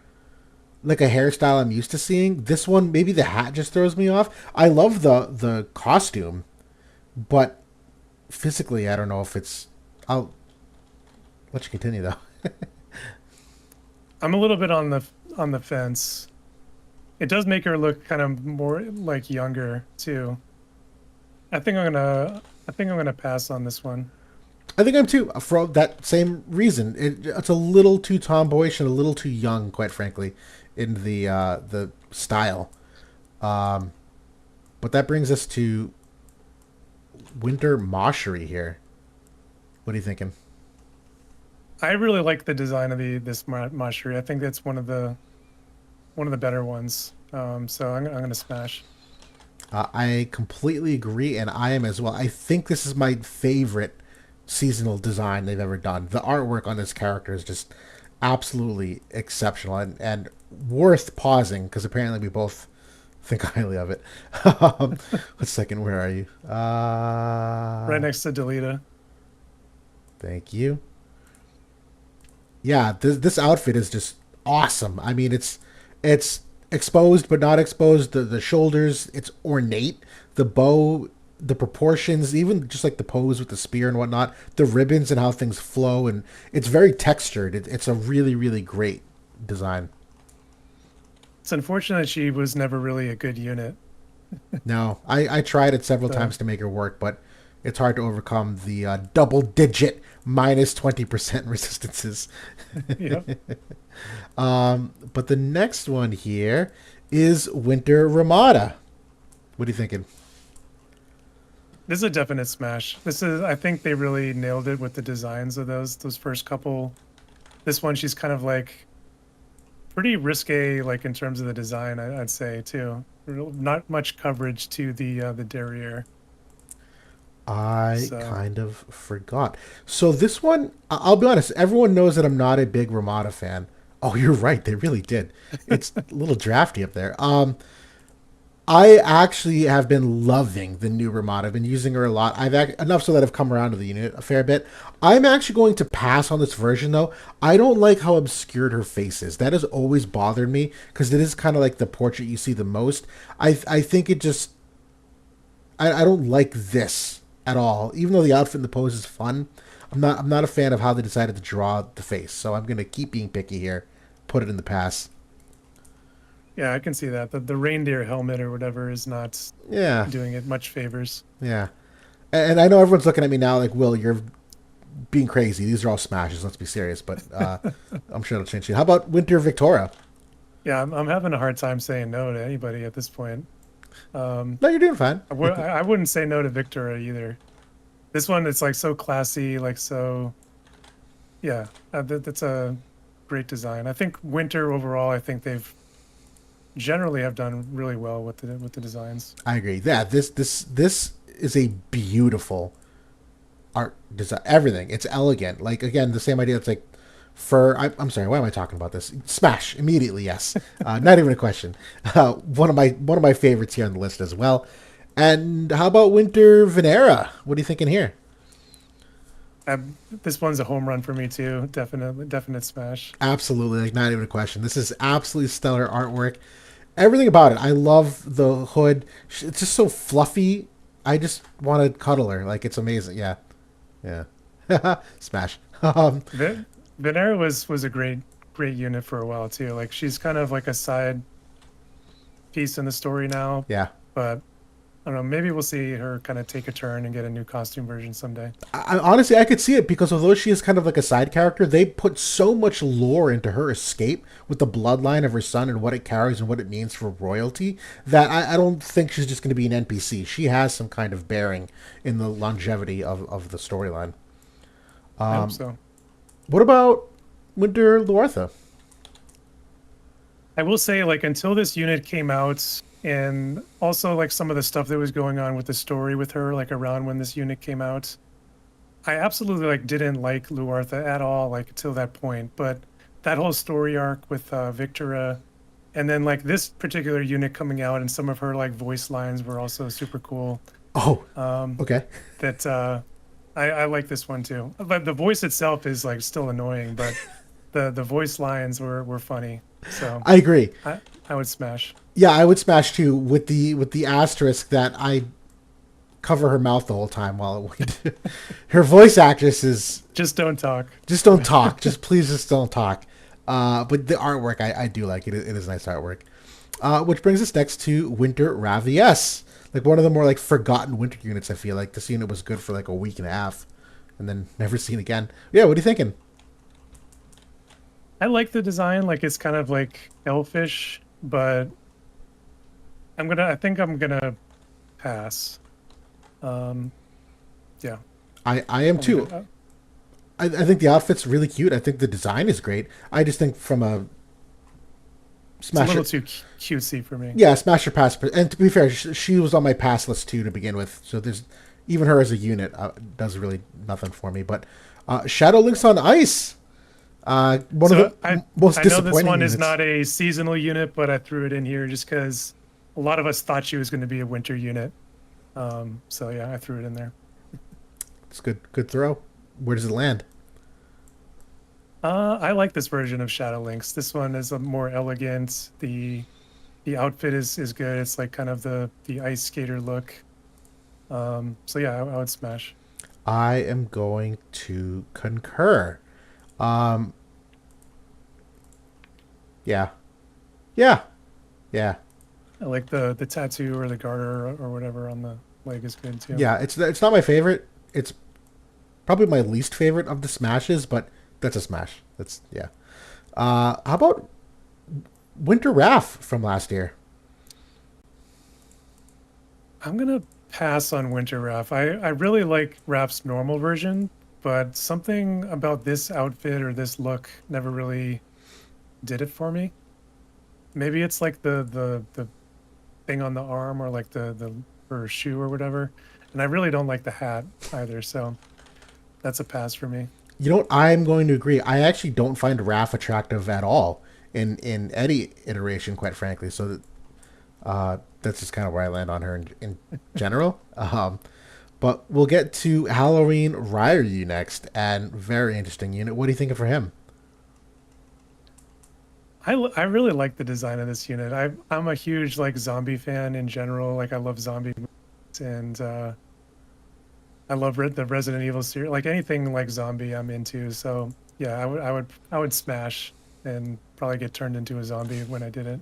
A: like a hairstyle I'm used to seeing. This one, maybe the hat just throws me off. I love the costume, but physically, I don't know if it's. I'll let you continue though.
B: I'm a little bit on the fence. It does make her look kind of more like younger too. I think I'm gonna pass on this one.
A: I think I'm too for that same reason. It's a little too tomboyish and a little too young, quite frankly, in the style. Um, but that brings us to Winter Moshery here. What are you thinking?
B: I really like the design of the this Mashri. I think that's one of the better ones. So I'm gonna smash.
A: I completely agree, and I am as well. I think this is my favorite seasonal design they've ever done. The artwork on this character is just absolutely exceptional and worth pausing because apparently we both think highly of it. One second, where are you?
B: Right next to Delita.
A: Thank you. Yeah, this outfit is just awesome. I mean, it's exposed but not exposed. The shoulders, it's ornate. The bow, the proportions, even just like the pose with the spear and whatnot. The ribbons and how things flow, and it's very textured. It's a really really great design.
B: It's unfortunate she was never really a good unit.
A: No, I tried it several
B: So
A: times to make her work, but it's hard to overcome the double digit minus 20% resistances.
B: yeah,
A: But the next one here is Winter Ramada. What are you thinking?
B: this is a definite smash. This is I think they really nailed it with the designs of those first couple. This one she's kind of like pretty risque, like in terms of the design. I'd say too. Not much coverage to the derriere.
A: I
B: So
A: kind of forgot. So this one, I'll be honest, everyone knows that I'm not a big Ramada fan. Oh, you're right. They really did. It's a little drafty up there. I actually have been loving the new Ramada. I've been using her a lot. Enough so that I've come around to the unit a fair bit. I'm actually going to pass on this version though. I don't like how obscured her face is. That has always bothered me because it is kind of like the portrait you see the most. I think it just I don't like this at all. Even though the outfit and the pose is fun, I'm not a fan of how they decided to draw the face. So I'm gonna keep being picky here. Put it in the pass.
B: yeah, I can see that. The reindeer helmet or whatever is not
A: Yeah,
B: doing it much favors.
A: yeah. And I know everyone's looking at me now like, Will, you're being crazy. These are all smashes. Let's be serious. But I'm sure it'll change. How about Winter Victoria?
B: Yeah, I'm having a hard time saying no to anybody at this point.
A: No, you're doing fine.
B: I wouldn't say no to Victoria either. This one, it's like so classy, like so. Yeah, that's a great design. I think Winter overall, I think they've generally have done really well with the designs.
A: I agree. Yeah, this is a beautiful art design. Everything. It's elegant. Like again, the same idea. It's like I'm sorry. Why am I talking about this? Smash immediately. Yes. Not even a question. One of my favorites here on the list as well. And how about Winter Venera? What are you thinking here?
B: This one's a home run for me too. Definite smash.
A: Absolutely, like not even a question. This is absolutely stellar artwork. Everything about it. I love the hood. It's just so fluffy. I just want to cuddle her. Like it's amazing. Yeah, yeah. Smash.
B: Venera was a great unit for a while too. Like she's kind of like a side piece in the story now,
A: Yeah.
B: but I don't know. Maybe we'll see her kind of take a turn and get a new costume version someday.
A: Honestly, I could see it because although she is kind of like a side character, they put so much lore into her escape with the bloodline of her son and what it carries and what it means for royalty that I don't think she's just going to be an NPC. She has some kind of bearing in the longevity of the storyline.
B: I hope so.
A: What about Winter Luartha?
B: I will say, like, until this unit came out, and also like some of the stuff that was going on with the story with her, like around when this unit came out, I absolutely like didn't like Luartha at all, like till that point. But that whole story arc with Victora, and then like this particular unit coming out, and some of her like voice lines were also super cool.
A: Oh,
B: Um,
A: okay.
B: that I like this one too. But the voice itself is like still annoying, but the voice lines were funny. So
A: I agree.
B: I would smash.
A: Yeah, I would smash too with the asterisk that I cover her mouth the whole time while her voice actress is
B: Just don't talk.
A: just don't talk. Just please just don't talk. But the artwork I do like it. It is nice artwork. Which brings us next to Winter Ravies. Like one of the more like forgotten winter units. I feel like this unit was good for like a week and a half, and then never seen again. Yeah, what are you thinking?
B: I like the design, like it's kind of like elfish, but I think I'm gonna pass. Um, yeah,
A: I am
B: I'll leave
A: too.
B: it.
A: I think the outfit's really cute. I think the design is great. I just think from a
B: It's a
A: smasher,
B: little too cutesy for me.
A: yeah, smasher pass. And to be fair, she was on my pass list too to begin with. So there's even her as a unit does really nothing for me. But Shadow Links on Ice, one of
B: So
A: the most
B: I know this
A: disappointing
B: one
A: units.
B: is not a seasonal unit, but I threw it in here just because a lot of us thought she was going to be a winter unit. So yeah, I threw it in there.
A: It's good throw. Where does it land?
B: I like this version of Shadow Links. This one is a more elegant. The outfit is good. It's like kind of the ice skater look. So yeah, I would smash.
A: I am going to concur. Um, yeah, yeah, yeah,
B: I like the tattoo or the garter or whatever on the leg is good too.
A: yeah. It's not my favorite. It's probably my least favorite of the smashes, but that's a smash. That's yeah. How about Winter Raff from last year?
B: I'm gonna pass on Winter Raph. I really like Raph's normal version, but something about this outfit or this look never really did it for me. Maybe it's like the thing on the arm or like the or shoe or whatever. And I really don't like the hat either, so that's a pass for me.
A: You know what? I'm going to agree. I actually don't find Raff attractive at all in any iteration, quite frankly. So that's just kind of where I land on her in general. But we'll get to Halloween Ryu next, and very interesting unit. What are you thinking for him?
B: I really like the design of this unit. I'm a huge like zombie fan in general. Like I love zombie movies and I love the Resident Evil series. Like anything like zombie, I'm into. So yeah, I would smash and probably get turned into a zombie when I did it.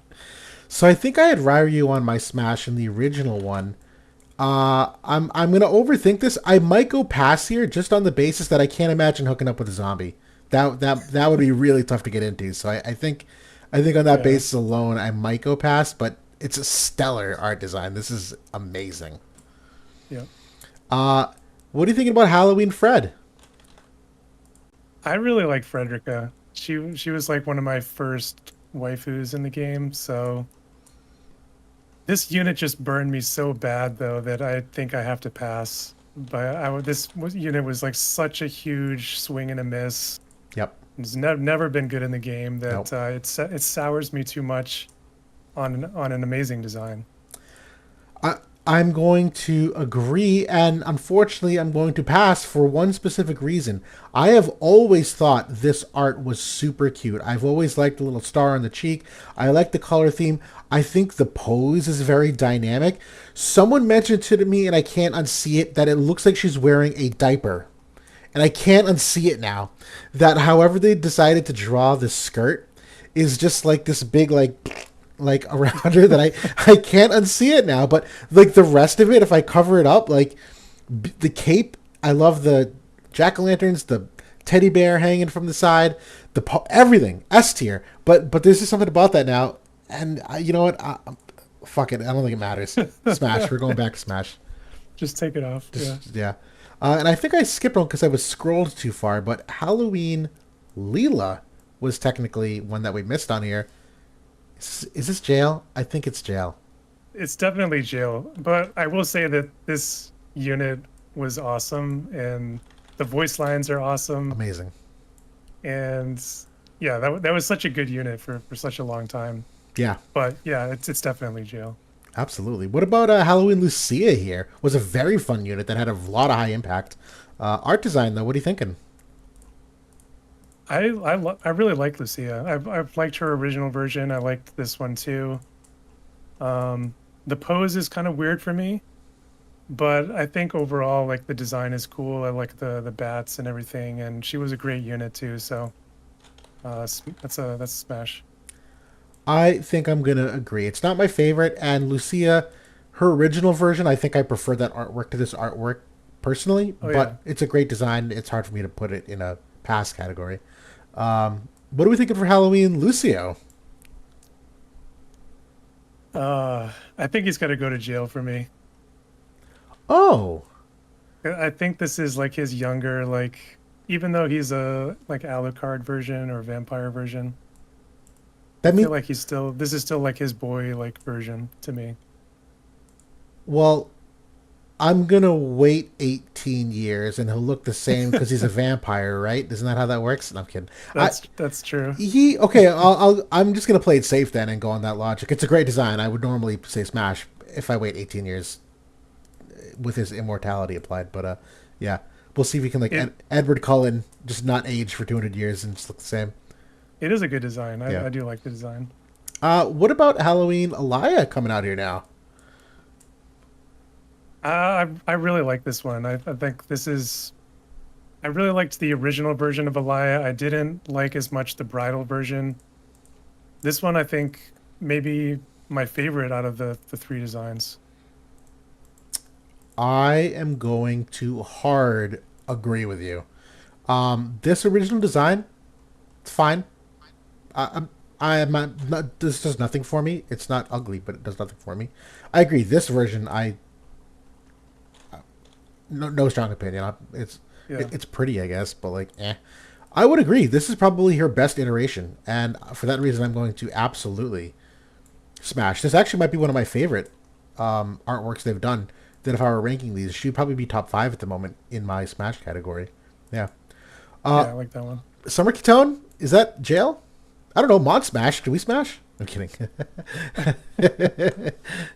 A: So I think I had Ryu on my smash in the original one. I'm gonna overthink this. I might go pass here just on the basis that I can't imagine hooking up with a zombie. That would be really tough to get into. So I think on that
B: Yeah,
A: basis alone, I might go past, but it's a stellar art design. This is amazing.
B: yeah.
A: Uh, what are you thinking about Halloween Fred?
B: I really like Frederica. She was like one of my first waifus in the game. So this unit just burned me so bad though that I think I have to pass. But unit was like such a huge swing and a miss.
A: Yep.
B: It's never been good in the game.
A: Nope.
B: That it sours me too much on an amazing design.
A: I'm going to agree, and unfortunately, I'm going to pass for one specific reason. I have always thought this art was super cute. I've always liked the little star on the cheek. I like the color theme. I think the pose is very dynamic. Someone mentioned to me, and I can't unsee it, that it looks like she's wearing a diaper. And I can't unsee it now. That however they decided to draw the skirt is just like this big like around her that I can't unsee it now. But like the rest of it, if I cover it up, like the cape, I love the jack-o'-lanterns, the teddy bear hanging from the side, everything S tier. But there's just something about that now, and you know what? Fuck it, I don't think it matters. Smash. We're going back to Smash.
B: Just take it off.
A: Yeah. And I think I skipped one because I was scrolled too far. But Halloween Leela was technically one that we missed on here. Is this jail? I think it's jail.
B: It's definitely jail, but I will say that this unit was awesome, and the voice lines are awesome.
A: Amazing.
B: And yeah, that was such a good unit for such a long time.
A: Yeah.
B: But yeah, it's definitely jail.
A: Absolutely. What about Halloween Lucia here? Was a very fun unit that had a lot of high impact. Art design, though, what are you thinking?
B: I really like Lucia. I've liked her original version. I liked this one too. The pose is kind of weird for me, but I think overall, like the design is cool. I like the bats and everything, and she was a great unit too. So that's a smash.
A: I think I'm going to agree. It's not my favorite, and Lucia, her original version, I think I prefer that artwork to this artwork personally,
B: Oh,
A: but
B: yeah.
A: it's a great design. It's hard for me to put it in a pass category. What are we thinking for Halloween Lucio?
B: I think he's got to go to jail for me.
A: Oh,
B: I think this is like his younger, like even though he's a like Alucard version or vampire version, I
A: that
B: feel
A: means,
B: like this is still like his boy like version to me.
A: well, I'm going to wait 18 years and he'll look the same because he's a vampire, right? Isn't that how that works? No, I'm kidding.
B: That's true.
A: Okay, I'm just going to play it safe then and go on that logic. It's a great design. I would normally say Smash if I wait 18 years with his immortality applied, but yeah. We'll see if we can like Edward Cullen just not age for 200 years and just look the same.
B: It is a good design.
A: Yeah.
B: I do like the design.
A: What about Halloween Alaya coming out here now?
B: I really like this one. I think this is. I really liked the original version of Alaya. I didn't like as much the bridal version. This one, I think, maybe my favorite out of the three designs.
A: I am going to hard agree with you. This original design, it's fine. I am not. This does nothing for me. It's not ugly, but it does nothing for me. I agree. This version, no strong opinion.
B: Yeah.
A: It's pretty, I guess, but like, eh. I would agree. This is probably her best iteration, and for that reason, I'm going to absolutely smash. This actually might be one of my favorite artworks they've done. That if I were ranking these, she'd probably be top 5 at the moment in my smash category. Yeah.
B: Yeah, I like that one.
A: Summer Ketone, is that jail? I don't know. Mod Smash. Do we smash? I'm kidding.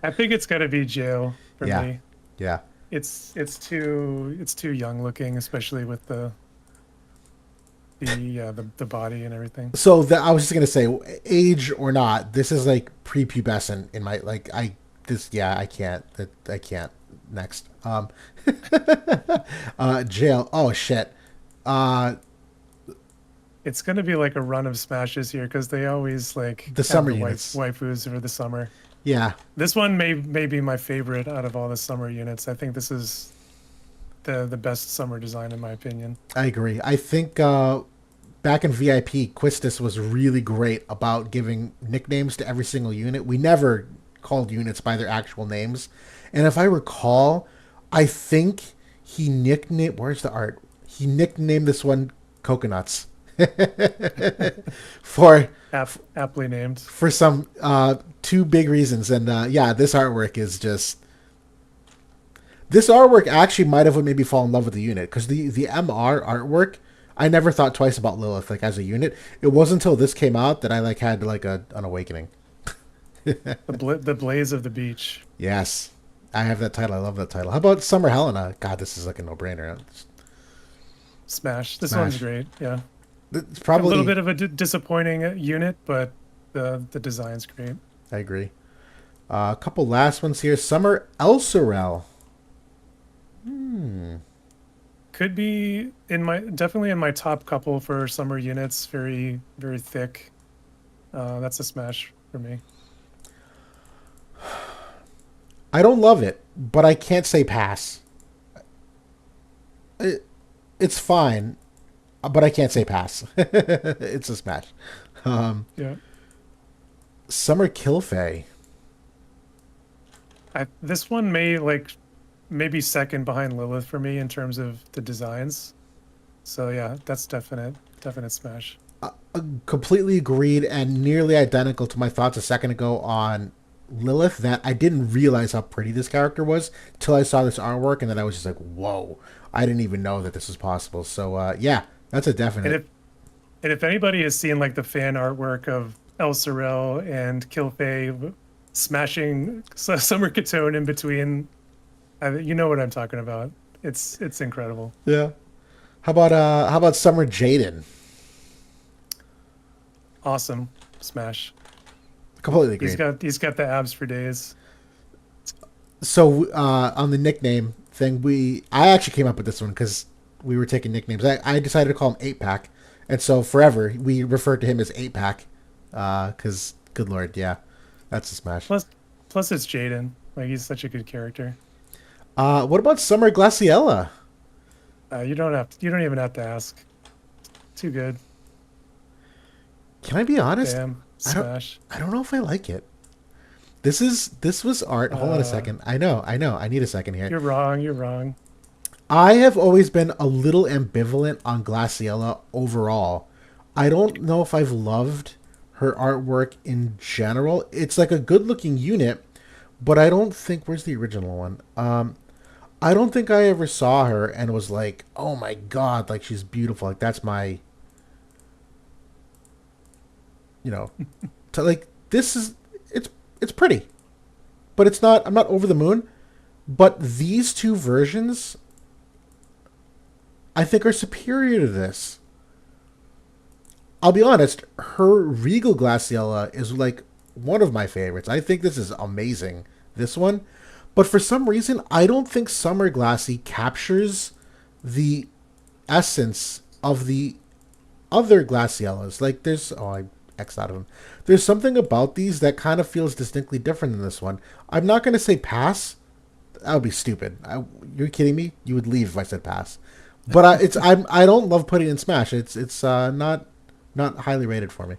B: I think it's got to be jail for
A: Yeah.
B: me.
A: Yeah.
B: It's too young looking, especially with the body and everything.
A: So I was just gonna say, age or not, this is like prepubescent in my I can't. I can't. Next. Jail. Oh shit.
B: It's gonna be like a run of smashes here because they always like
A: The
B: have
A: summer
B: the
A: units.
B: waifus for the summer.
A: Yeah.
B: This one may be my favorite out of all the summer units. I think this is the best summer design in my opinion.
A: I agree. I think back in VIP, Quistis was really great about giving nicknames to every single unit. We never called units by their actual names. And if I recall, I think he nicknamed... Where's the art? He nicknamed this one Coconuts. for
B: Aptly named.
A: For some two big reasons. And yeah, this artwork is just... This artwork actually might have made me fall in love with the unit. Because the MR artwork... I never thought twice about Lilith like as a unit. It wasn't until this came out that I like had like an awakening.
B: The blaze of the beach.
A: Yes, I have that title. I love that title. How about Summer Helena? God, this is like a no-brainer.
B: Smash. This one's
A: Smash.
B: great. Yeah.
A: It's
B: A little
A: probably.
B: bit of a disappointing unit, but the design's great.
A: I agree. A couple last ones here. Summer Elsorel. Hmm.
B: Could be definitely in my top couple for summer units. Very very thick. That's a smash for me.
A: I don't love it, but I can't say pass. It's fine, but I can't say pass. It's a smash. Um,
B: Yeah.
A: Summer Kilfay.
B: This one maybe second behind Lilith for me in terms of the designs. So yeah, that's definite smash.
A: Completely agreed and nearly identical to my thoughts a second ago on Lilith. That I didn't realize how pretty this character was till I saw this artwork, and then I was just like, "Whoa! I didn't even know that this was possible." So yeah, that's a
B: And
A: definite.
B: if anybody has seen like the fan artwork of El Sorel and Kilfay smashing Summer Catone in between, you know what I'm talking about. It's incredible.
A: Yeah. How about Summer Jaden?
B: Awesome smash.
A: Completely
B: He's
A: agreed.
B: got the abs for days.
A: So on the nickname thing, I actually came up with this one because we were taking nicknames. I decided to call him 8 Pack, and so forever we referred to him as 8 Pack. Because good lord, yeah, that's a smash.
B: Plus plus it's Jaden. Like he's such a good character.
A: What about Summer Glaciella?
B: You don't even have to ask. Too good.
A: Can I be honest?
B: Bam.
A: I don't
B: Smash.
A: I don't know if I like it. This was art. Hold on a
B: Uh
A: second. I know. I need a second here.
B: you're wrong, you're wrong.
A: I have always been a little ambivalent on Glaciella overall. I don't know if I've loved her artwork in general. It's like a good looking unit, but I don't think where's the original one? I don't think I ever saw her and was like, "Oh my god, like she's beautiful." Like that's my, you know, like this is it's pretty, but it's not I'm not over the moon, but these two versions I think are superior to this. I'll be honest, her Regal Glaciella is like one of my favorites. I think this is amazing, this one. But for some reason, I don't think Summer Glassy captures the essence of the other Glaciellas. Like, I X'd out of them. There's something about these that kind of feels distinctly different than this one. I'm not going to say pass. That would be stupid. You're kidding me? You would leave if I said pass. But I don't love putting it in Smash. It's not highly rated for me.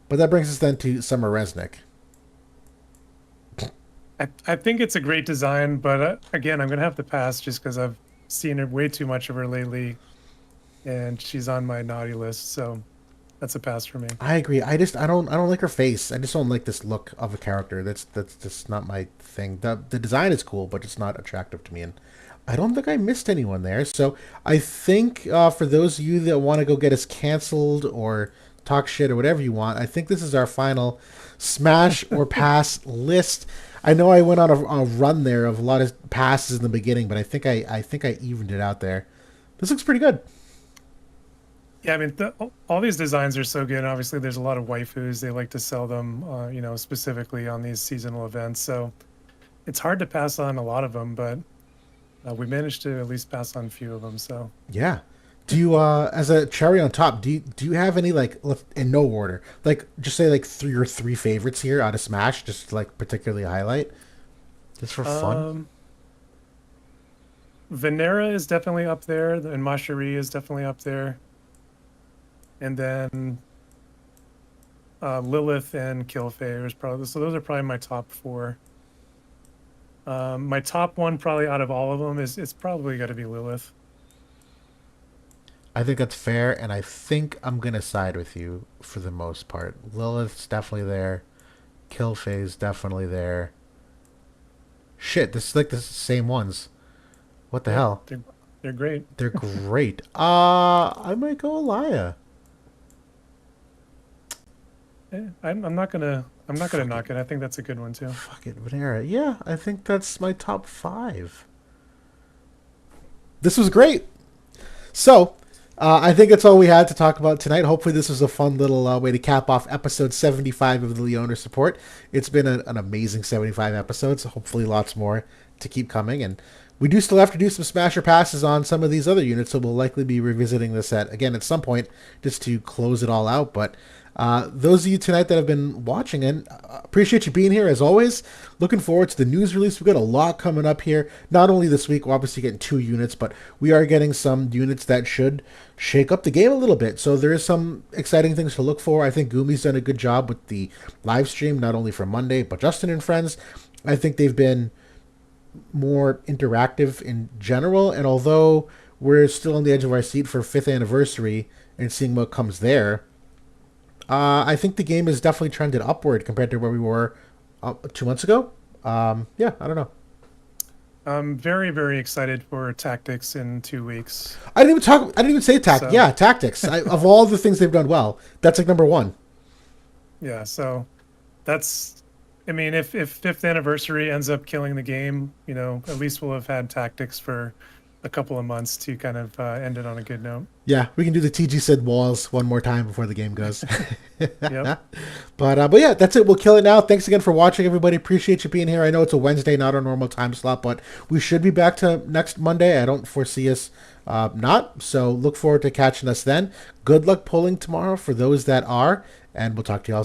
A: But that brings us then to Summer Resnick.
B: I think it's a great design, but again, I'm gonna have to pass just because I've seen her way too much of her lately, and she's on my naughty list. So that's a pass for me.
A: I agree. I don't like her face. I just don't like this look of a character. That's just not my thing. The design is cool, but it's not attractive to me. And I don't think I missed anyone there. So I think for those of you that want to go get us canceled or talk shit or whatever you want, I think this is our final smash or pass list. I know I went on a run there of a lot of passes in the beginning, but I think I evened it out there. This looks pretty good.
B: Yeah, I mean, all these designs are so good. Obviously, there's a lot of waifus. They like to sell them, specifically on these seasonal events. So it's hard to pass on a lot of them, but we managed to at least pass on a few of them. So
A: Yeah. Do you, as a cherry on top, do you have any like in no order, like just say like your three favorites here out of Smash, just to, like particularly highlight, just for fun?
B: um, Venera is definitely up there, and Macherie is definitely up there, and then Lilith and Kilfay is probably so. Those are probably my top four. My top one, probably out of all of them, is it's probably got to be Lilith.
A: I think that's fair, and I think I'm gonna side with you for the most part. Lilith's definitely there. Killphase definitely there. Shit, this is like the same ones. What the
B: Yeah,
A: hell?
B: they're great.
A: They're great. I might go Alaya.
B: Yeah, I'm not gonna I'm not gonna knock it. I think that's a good one too.
A: Fuck it, Venera. Yeah, I think that's my top 5. This was great. So, I think that's all we had to talk about tonight. Hopefully, this was a fun little way to cap off episode 75 of the Leonis Report. It's been an amazing 75 episodes. Hopefully, lots more to keep coming. And we do still have to do some smasher passes on some of these other units, so we'll likely be revisiting this again at some point just to close it all out. But those of you tonight that have been watching, and appreciate you being here as always. Looking forward to the news release. We've got a lot coming up here. Not only this week, we're obviously getting 2 units, but we are getting some units that should shake up the game a little bit. So there is some exciting things to look for. I think Gumi's done a good job with the live stream, not only for Monday, but Justin and friends. I think they've been more interactive in general, and although we're still on the edge of our seat for 5th anniversary and seeing what comes there, I think the game has definitely trended upward compared to where we were 2 months ago. Yeah, I don't know.
B: I'm very, very excited for tactics in 2 weeks.
A: I didn't even say tactics.
B: So-
A: Yeah, tactics. Of all the things they've done well, that's like number 1.
B: Yeah, so that's, I mean, if 5th anniversary ends up killing the game, you know, at least we'll have had tactics for a couple of months to kind of end it on a good note.
A: Yeah, we can do the TG Sid walls one more time before the game goes.
B: Yep.
A: But yeah, that's it. We'll kill it now. Thanks again for watching, everybody. Appreciate you being here. I know it's a Wednesday, not our normal time slot, but we should be back to next Monday. I don't foresee us not. So look forward to catching us then. Good luck pulling tomorrow for those that are, and we'll talk to you all.